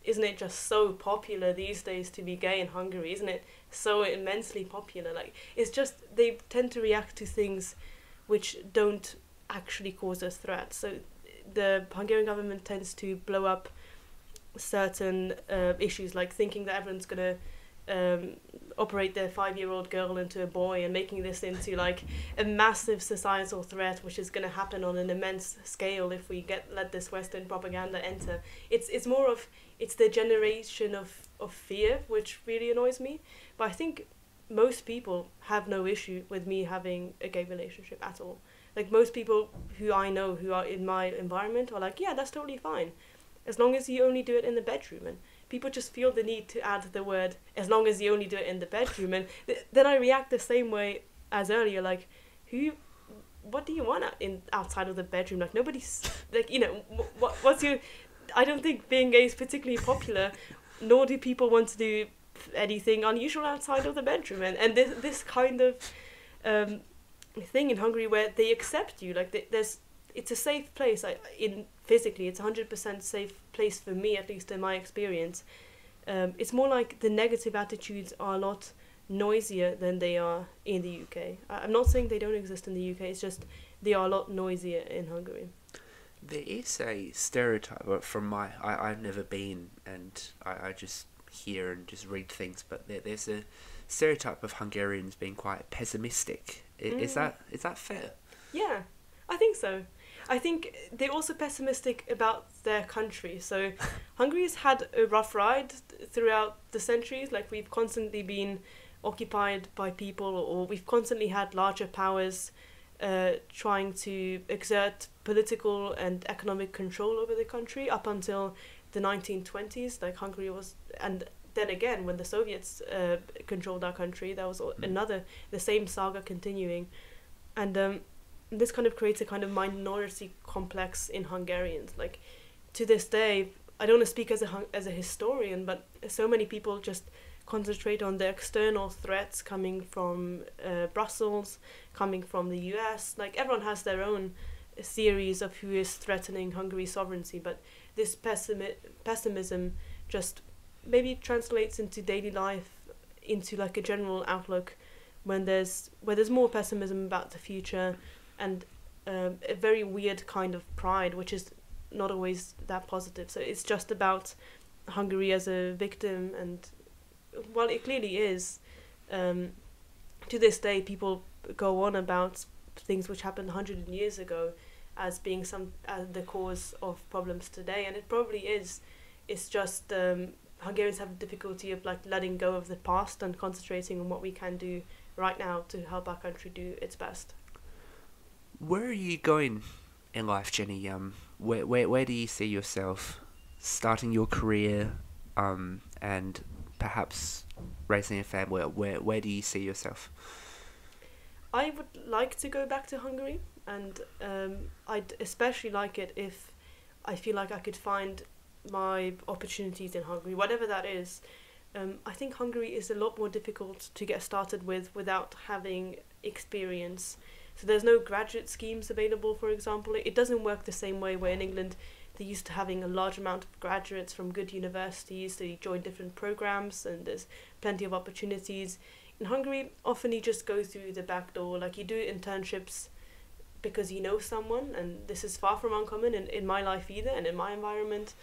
[SPEAKER 2] isn't it just so popular these days to be gay in Hungary? Isn't it so immensely popular? Like, it's just, they tend to react to things which don't actually cause a threat. So the Hungarian government tends to blow up certain issues, like thinking that everyone's going to operate their 5-year-old girl into a boy and making this into like a massive societal threat which is going to happen on an immense scale if we let this Western propaganda enter. It's more of, it's the generation of fear which really annoys me. But I think most people have no issue with me having a gay relationship at all. Like, most people who I know who are in my environment are like, yeah, that's totally fine, as long as you only do it in the bedroom. And people just feel the need to add the word, as long as you only do it in the bedroom. And then I react the same way as earlier, like, what do you want outside of the bedroom? Like, nobody's, like, you know, what's your... I don't think being gay is particularly popular, nor do people want to do anything unusual outside of the bedroom. And this kind of thing in Hungary where they accept you, like, it's a safe place. Physically, it's 100% safe place for me, at least in my experience. It's more like the negative attitudes are a lot noisier than they are in the UK. I'm not saying they don't exist in the UK, it's just they are a lot noisier in Hungary.
[SPEAKER 1] There is a stereotype from I've never been, and I just hear and just read things, but there's a stereotype of Hungarians being quite pessimistic. Is that fair?
[SPEAKER 2] Yeah, I think so. I think they're also pessimistic about their country. So Hungary has had a rough ride throughout the centuries. Like, we've constantly been occupied by people, or we've constantly had larger powers trying to exert political and economic control over the country up until the 1920s. Like, Hungary was... And then again, when the Soviets controlled our country, that was the same saga continuing. And this kind of creates a kind of minority complex in Hungarians. Like, to this day, I don't want to speak as a historian, but so many people just concentrate on the external threats coming from Brussels, coming from the US. Like, everyone has their own theories of who is threatening Hungary's sovereignty, but this pessimism just maybe translates into daily life, into like a general outlook where there's more pessimism about the future, and a very weird kind of pride, which is not always that positive. So it's just about Hungary as a victim, and well, it clearly is. To this day, people go on about things which happened 100 years ago as being the cause of problems today, and it probably is. It's just Hungarians have difficulty of like letting go of the past and concentrating on what we can do right now to help our country do its best.
[SPEAKER 1] Where are you going in life, Jenny? Where do you see yourself starting your career, and perhaps raising a family? Where do you see yourself?
[SPEAKER 2] I would like to go back to Hungary, and I'd especially like it if I feel like I could find my opportunities in Hungary, whatever that is. I think Hungary is a lot more difficult to get started with without having experience. So there's no graduate schemes available, for example. It doesn't work the same way where in England they're used to having a large amount of graduates from good universities. They join different programs and there's plenty of opportunities. In Hungary, often you just go through the back door. Like, you do internships because you know someone, and this is far from uncommon in my life either, and in my environment.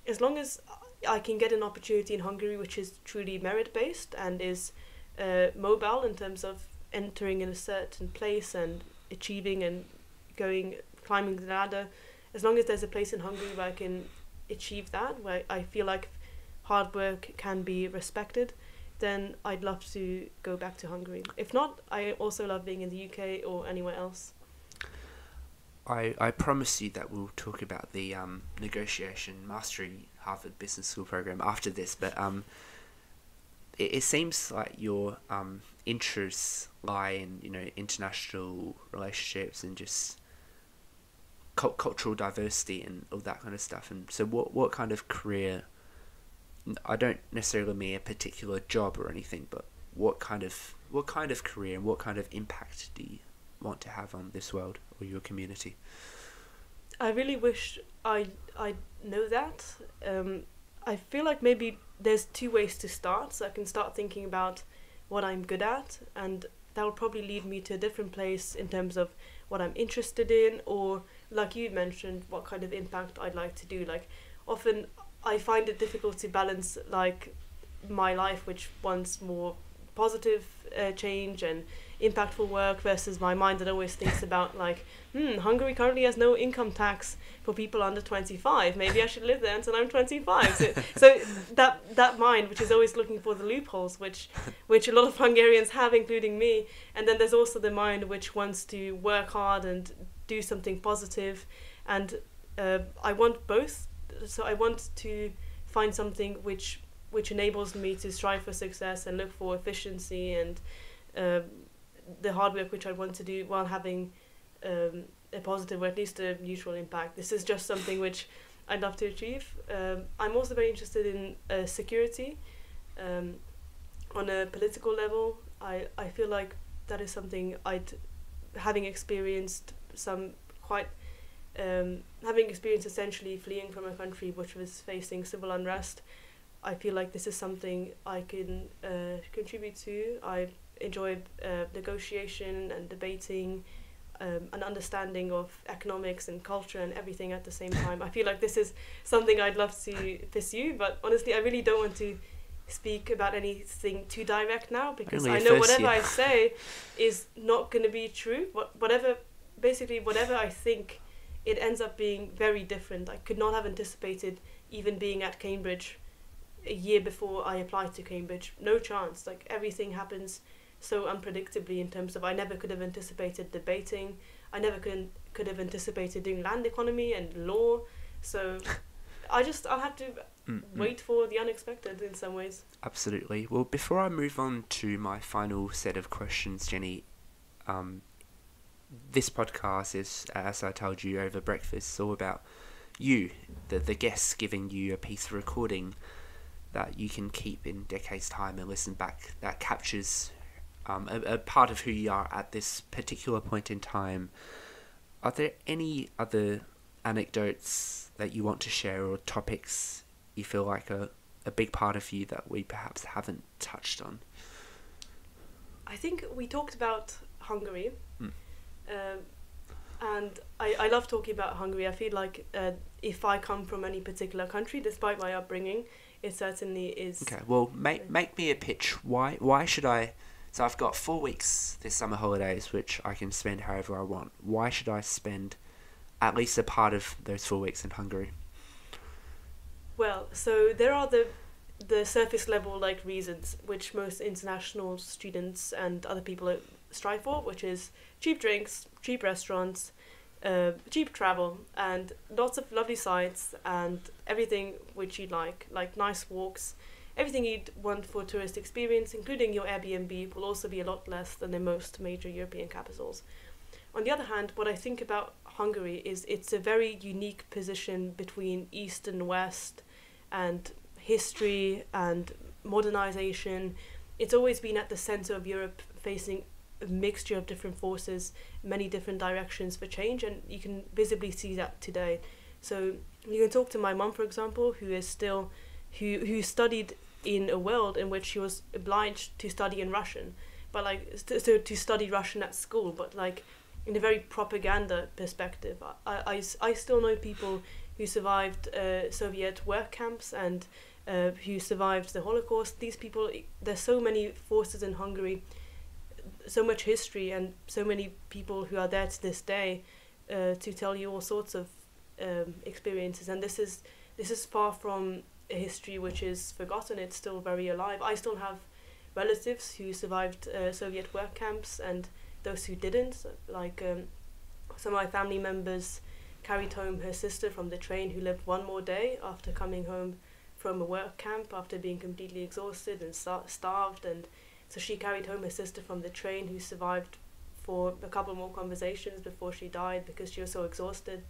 [SPEAKER 2] As long as I can get an opportunity in Hungary which is truly merit-based and is mobile in terms of entering in a certain place and achieving and climbing the ladder, as long as there's a place in Hungary where I can achieve that, where I feel like hard work can be respected, then I'd love to go back to Hungary. If not, I also love being in the UK or anywhere else.
[SPEAKER 1] I promise you that we'll talk about the negotiation mastery Harvard Business School program after this, but it seems like your interests lie in, you know, international relationships and just cultural diversity and all that kind of stuff. And so what kind of career, I don't necessarily mean a particular job or anything, but what kind of career and what kind of impact want to have on this world or your community?
[SPEAKER 2] I really wish I know that. I feel like maybe there's two ways to start. So I can start thinking about what I'm good at, and that will probably lead me to a different place in terms of what I'm interested in, or like you mentioned, what kind of impact I'd like to do. Like often I find it difficult to balance like my life, which wants more positive change and impactful work, versus my mind that always thinks about like, Hungary currently has no income tax for people under 25. Maybe I should live there until I'm 25. So that mind, which is always looking for the loopholes, which a lot of Hungarians have, including me. And then there's also the mind which wants to work hard and do something positive. And I want both. So I want to find something which enables me to strive for success and look for efficiency and the hard work which I want to do, while having a positive or at least a neutral impact. This is just something which I'd love to achieve. I'm also very interested in security. On a political level, I feel like that is something having experienced essentially fleeing from a country which was facing civil unrest, I feel like this is something I can contribute to. I enjoy negotiation and debating, an understanding of economics and culture and everything at the same time. I feel like this is something I'd love to pursue, but honestly I really don't want to speak about anything too direct now, because I know whatever I say is not going to be true. Whatever I think, it ends up being very different. I could not have anticipated even being at Cambridge a year before I applied to Cambridge. No chance. Like everything happens so unpredictably in terms of I never could have anticipated debating. I never could have anticipated doing land economy and law. So I'll have to wait for the unexpected in some ways.
[SPEAKER 1] Absolutely. Well, before I move on to my final set of questions, Jenny, this podcast is, as I told you over breakfast, all about you, the guests, giving you a piece of recording that you can keep in decades' time and listen back, that captures a part of who you are at this particular point in time. Are there any other anecdotes that you want to share, or topics you feel like are a big part of you that we perhaps haven't touched on?
[SPEAKER 2] I think we talked about Hungary. And I love talking about Hungary. I feel like if I come from any particular country, despite my upbringing, it certainly is. Okay,
[SPEAKER 1] well, make me a pitch. Why should I... So I've got 4 weeks this summer holidays, which I can spend however I want. Why should I spend at least a part of those 4 weeks in Hungary?
[SPEAKER 2] Well, so there are the surface level like reasons which most international students and other people strive for, which is cheap drinks, cheap restaurants, cheap travel, and lots of lovely sights and everything which you'd like nice walks. Everything you'd want for a tourist experience, including your Airbnb, will also be a lot less than in most major European capitals. On the other hand, what I think about Hungary is it's a very unique position between East and West, and history and modernization. It's always been at the center of Europe, facing a mixture of different forces, many different directions for change, and you can visibly see that today. So you can talk to my mum, for example, who studied in a world in which she was obliged to study in Russian, but to study Russian at school, but in a very propaganda perspective. I still know people who survived Soviet work camps and who survived the Holocaust. These people, there's so many forces in Hungary, so much history, and so many people who are there to this day to tell you all sorts of experiences. And this is far from a history which is forgotten. It's still very alive. I still have relatives who survived Soviet work camps, and those who didn't. Some of my family members carried home her sister from the train, who lived one more day after coming home from a work camp after being completely exhausted and starved. And so she carried home her sister from the train, who survived for a couple more conversations before she died because she was so exhausted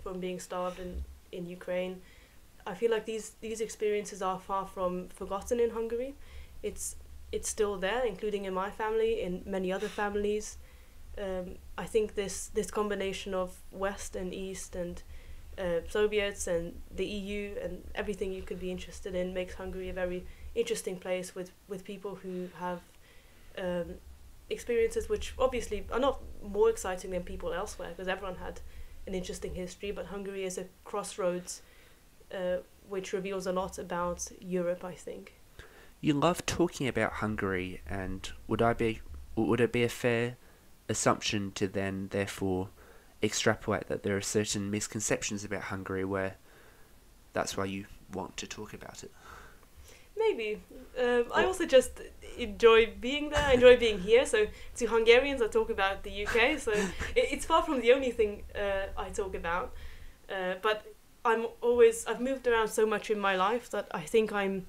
[SPEAKER 2] from being starved in Ukraine. I feel like these experiences are far from forgotten in Hungary. It's still there, including in my family, in many other families. I think this combination of West and East and Soviets and the EU and everything you could be interested in makes Hungary a very interesting place with people who have experiences which obviously are not more exciting than people elsewhere, because everyone had an interesting history, but Hungary is a crossroads which reveals a lot about Europe, I think.
[SPEAKER 1] You love talking about Hungary, and would it be a fair assumption to then therefore extrapolate that there are certain misconceptions about Hungary where that's why you want to talk about it?
[SPEAKER 2] Maybe. I also just enjoy being there, I enjoy being here, so to Hungarians I talk about the UK, so it's far from the only thing I talk about, but I've moved around so much in my life that I think I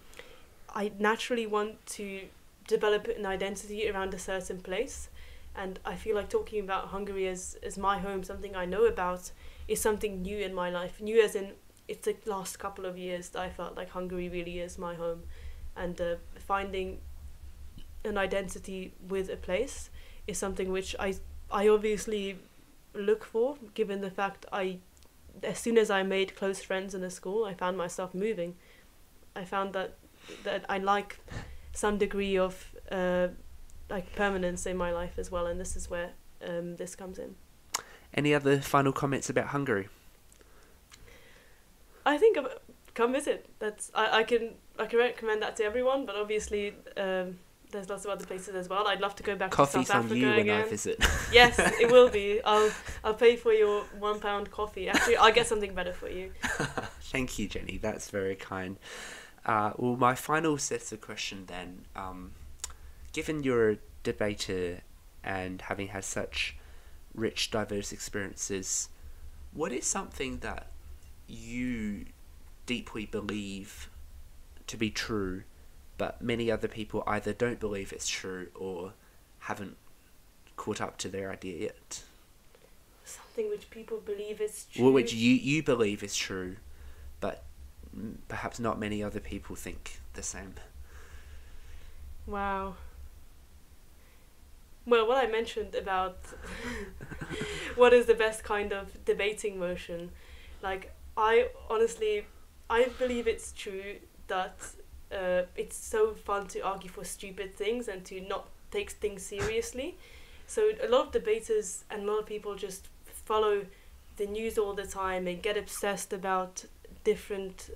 [SPEAKER 2] naturally want to develop an identity around a certain place, and I feel like talking about Hungary as my home, something I know about, is something new in my life. New as in, it's the last couple of years that I felt like Hungary really is my home, and finding an identity with a place is something which I obviously look for, given the fact as soon as I made close friends in a school, I found myself moving. I found that I like some degree of like permanence in my life as well, and this is where this comes in.
[SPEAKER 1] Any other final comments about Hungary?
[SPEAKER 2] I think come visit. I can recommend that to everyone, but obviously there's lots of other places as well. I'd love to go back to South Africa
[SPEAKER 1] Coffee's on you when
[SPEAKER 2] again.
[SPEAKER 1] I visit.
[SPEAKER 2] Yes, it will be. I'll pay for your £1 coffee. Actually, I'll get something better for you.
[SPEAKER 1] Thank you, Jenny. That's very kind. Well, my final set of question then, given you're a debater and having had such rich, diverse experiences, what is something that you deeply believe to be true, but many other people either don't believe it's true or haven't caught up to their idea yet?
[SPEAKER 2] Something which people believe is true?
[SPEAKER 1] Well, which you believe is true, but perhaps not many other people think the same.
[SPEAKER 2] Wow. Well, what I mentioned about what is the best kind of debating motion, like, I believe it's true that it's so fun to argue for stupid things and to not take things seriously. So a lot of debaters and a lot of people just follow the news all the time and get obsessed about different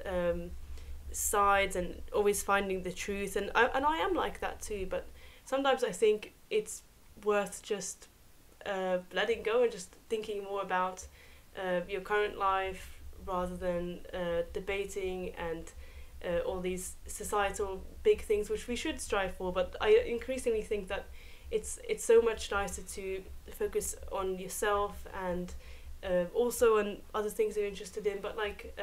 [SPEAKER 2] sides and always finding the truth, and I am like that too, but sometimes I think it's worth just letting go and just thinking more about your current life rather than debating and all these societal big things which we should strive for. But I increasingly think that it's so much nicer to focus on yourself and also on other things you're interested in, but like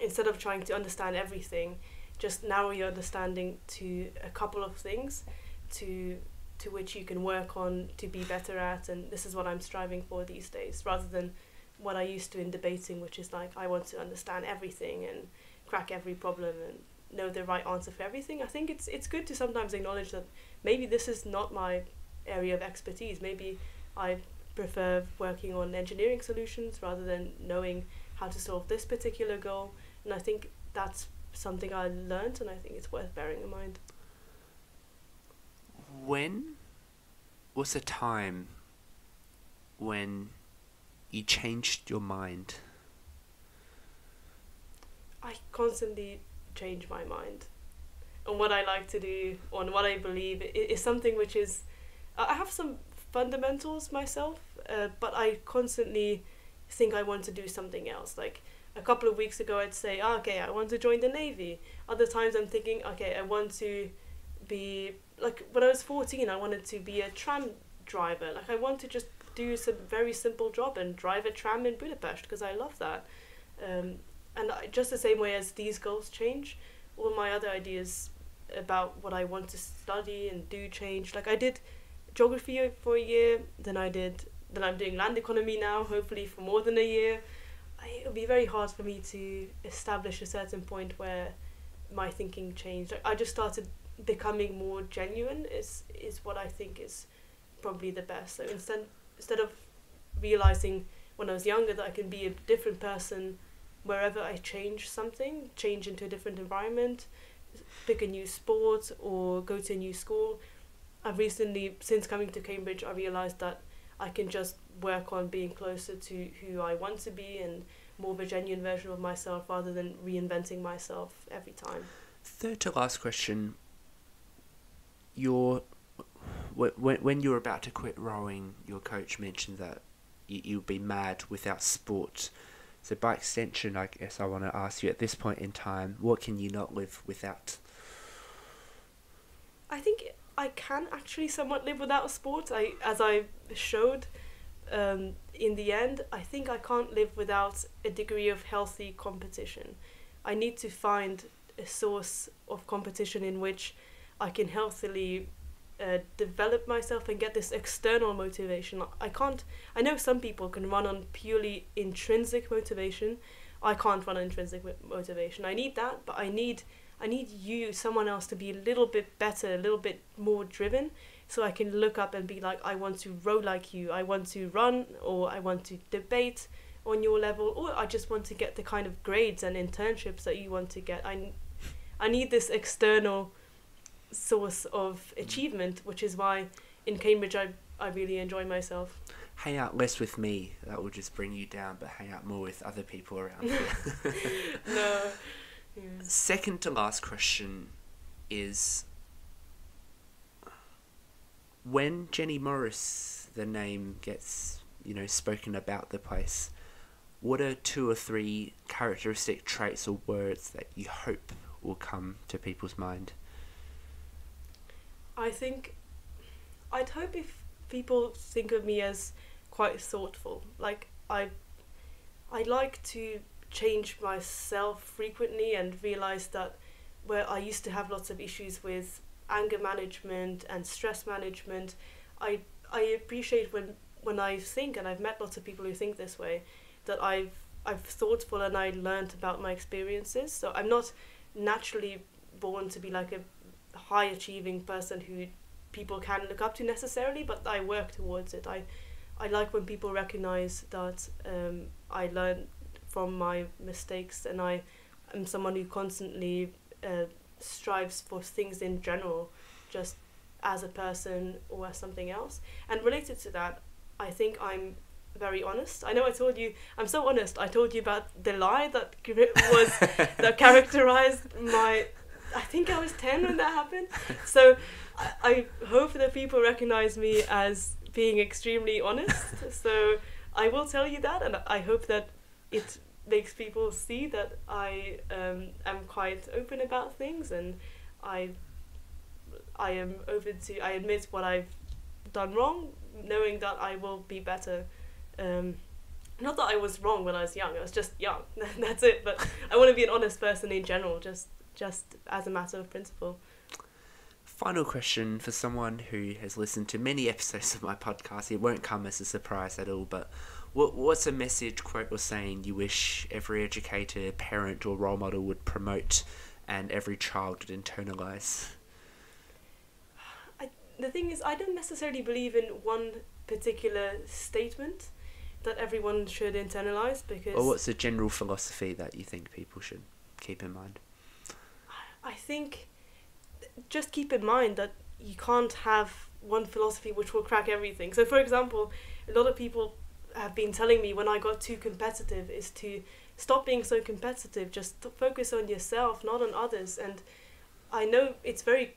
[SPEAKER 2] instead of trying to understand everything, just narrow your understanding to a couple of things to which you can work on to be better at, and this is what I'm striving for these days, rather than what I used to in debating, which is like I want to understand everything and crack every problem and know the right answer for everything. I think it's good to sometimes acknowledge that maybe this is not my area of expertise. Maybe I prefer working on engineering solutions rather than knowing how to solve this particular goal, and I think that's something I learned, and I think it's worth bearing in mind.
[SPEAKER 1] When was a time when you changed your mind?
[SPEAKER 2] I constantly change my mind on what I like to do, on what I believe. It is something which is... I have some fundamentals myself, but I constantly think I want to do something else. Like a couple of weeks ago I'd say, okay, I want to join the Navy. Other times I'm thinking, okay, I want to be... Like when I was 14, I wanted to be a tram driver. Like I want to just do some very simple job and drive a tram in Budapest because I love that. And just the same way as these goals change, all my other ideas about what I want to study and do change. Like I did geography for a year, then I'm doing land economy now, hopefully for more than a year. It'll be very hard for me to establish a certain point where my thinking changed. Like I just started becoming more genuine is what I think is probably the best. So instead of realizing when I was younger that I can be a different person wherever I change into a different environment, pick a new sport or go to a new school, I've recently, since coming to Cambridge, I realised that I can just work on being closer to who I want to be and more of a genuine version of myself rather than reinventing myself every time.
[SPEAKER 1] Third to last question, when you were about to quit rowing, your coach mentioned that you'd be mad without sport. So by extension, I guess I want to ask you at this point in time, what can you not live without?
[SPEAKER 2] I think I can actually somewhat live without sport. As I showed in the end, I think I can't live without a degree of healthy competition. I need to find a source of competition in which I can healthily develop myself and get this external motivation. I know some people can run on purely intrinsic motivation. I can't run on intrinsic motivation. I need that, but I need someone else to be a little bit better, a little bit more driven, so I can look up and be like, I want to row like you, I want to run, or I want to debate on your level, or I just want to get the kind of grades and internships that you want to get. I need this external source of achievement, which is why in Cambridge I really enjoy myself.
[SPEAKER 1] Hang out less with me, that will just bring you down, but hang out more with other people around here.
[SPEAKER 2] No. Yeah.
[SPEAKER 1] Second to last question is, when Jenni Morris, the name, gets spoken about the place, what are 2 or 3 characteristic traits or words that you hope will come to people's mind?
[SPEAKER 2] I think I'd hope if people think of me as quite thoughtful. Like I like to change myself frequently and realize that where I used to have lots of issues with anger management and stress management, I appreciate when I think, and I've met lots of people who think this way, that I've thoughtful and I learnt about my experiences. So I'm not naturally born to be like a high achieving person who people can look up to necessarily, but I work towards it. I like when people recognize that I learn from my mistakes, and I am someone who constantly strives for things in general, just as a person or as something else. And related to that, I think I'm very honest. I know I told you, I'm so honest, I told you about the lie that that characterized my, I think I was 10 when that happened. So I hope that people recognize me as being extremely honest. So I will tell you that, and I hope that it makes people see that I am quite open about things, and I am open to, I admit what I've done wrong, knowing that I will be better. Not that I was wrong when I was young, I was just young, that's it, but I want to be an honest person in general, just as a matter of principle.
[SPEAKER 1] Final question for someone who has listened to many episodes of my podcast. It won't come as a surprise at all, but what's a message, quote, or saying you wish every educator, parent or role model would promote and every child would internalise?
[SPEAKER 2] The thing is, I don't necessarily believe in one particular statement that everyone should internalise, because...
[SPEAKER 1] Or what's the general philosophy that you think people should keep in mind?
[SPEAKER 2] I think just keep in mind that you can't have one philosophy which will crack everything. So, for example, a lot of people have been telling me when I got too competitive is to stop being so competitive, just focus on yourself, not on others. And I know it's very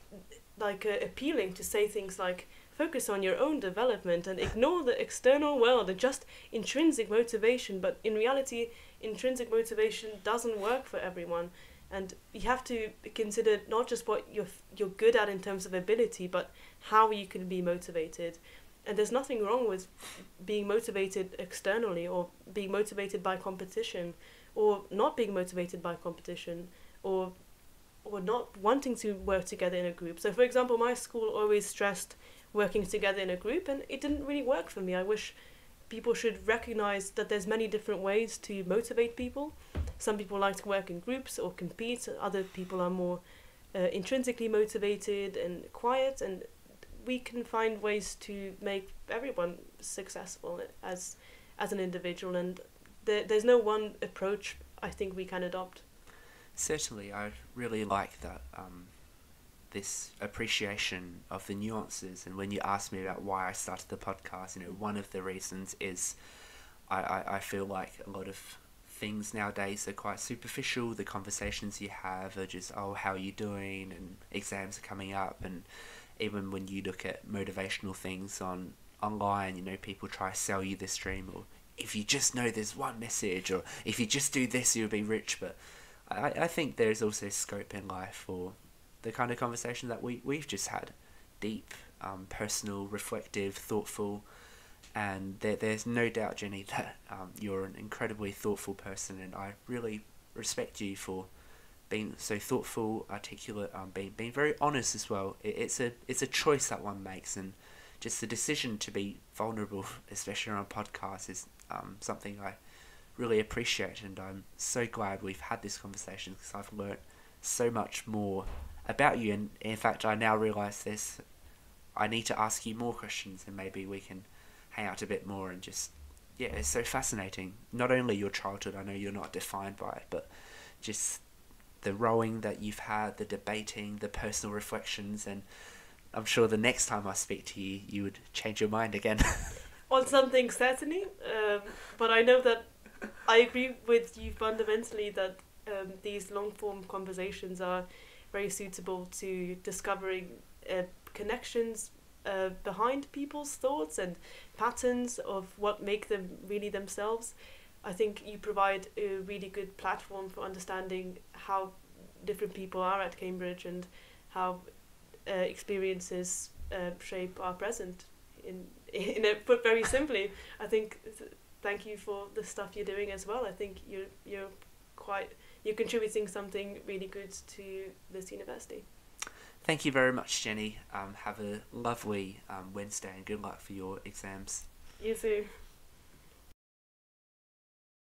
[SPEAKER 2] appealing to say things like focus on your own development and ignore the external world and just intrinsic motivation, but in reality intrinsic motivation doesn't work for everyone, and you have to consider not just what you're good at in terms of ability, but how you can be motivated. And there's nothing wrong with being motivated externally, or being motivated by competition, or not being motivated by competition, or not wanting to work together in a group. So, for example, my school always stressed working together in a group, and it didn't really work for me. I wish people should recognize that there's many different ways to motivate people. Some people like to work in groups or compete. Other people are more intrinsically motivated and quiet, and we can find ways to make everyone successful as an individual, and there's no one approach I think we can adopt.
[SPEAKER 1] Certainly, I really like that, this appreciation of the nuances. And when you asked me about why I started the podcast, one of the reasons is I feel like a lot of things nowadays are quite superficial. The conversations you have are just, oh, how are you doing? And exams are coming up. And even when you look at motivational things online, people try to sell you this dream, or if you just know there's one message, or if you just do this, you'll be rich. But I think there's also scope in life for the kind of conversation that we've just had. Deep, personal, reflective, thoughtful. And there's no doubt, Jenni, that you're an incredibly thoughtful person, and I really respect you for being so thoughtful, articulate, being very honest as well. It's a choice that one makes, and just the decision to be vulnerable, especially on a podcast, is something I really appreciate, and I'm so glad we've had this conversation, because I've learnt so much more about you. And in fact, I now realise this. I need to ask you more questions, and maybe we can hang out a bit more. And just, yeah, it's so fascinating. Not only your childhood, I know you're not defined by it, but just the rowing that you've had, the debating, the personal reflections, and I'm sure the next time I speak to you, you would change your mind again.
[SPEAKER 2] On something, certainly, but I know that I agree with you fundamentally that these long-form conversations are very suitable to discovering connections behind people's thoughts and patterns of what make them really themselves. I think you provide a really good platform for understanding how different people are at Cambridge, and how experiences shape our present. Put very simply, I think thank you for the stuff you're doing as well. I think you're contributing something really good to this university.
[SPEAKER 1] Thank you very much, Jenni. Have a lovely Wednesday, and good luck for your exams.
[SPEAKER 2] You too.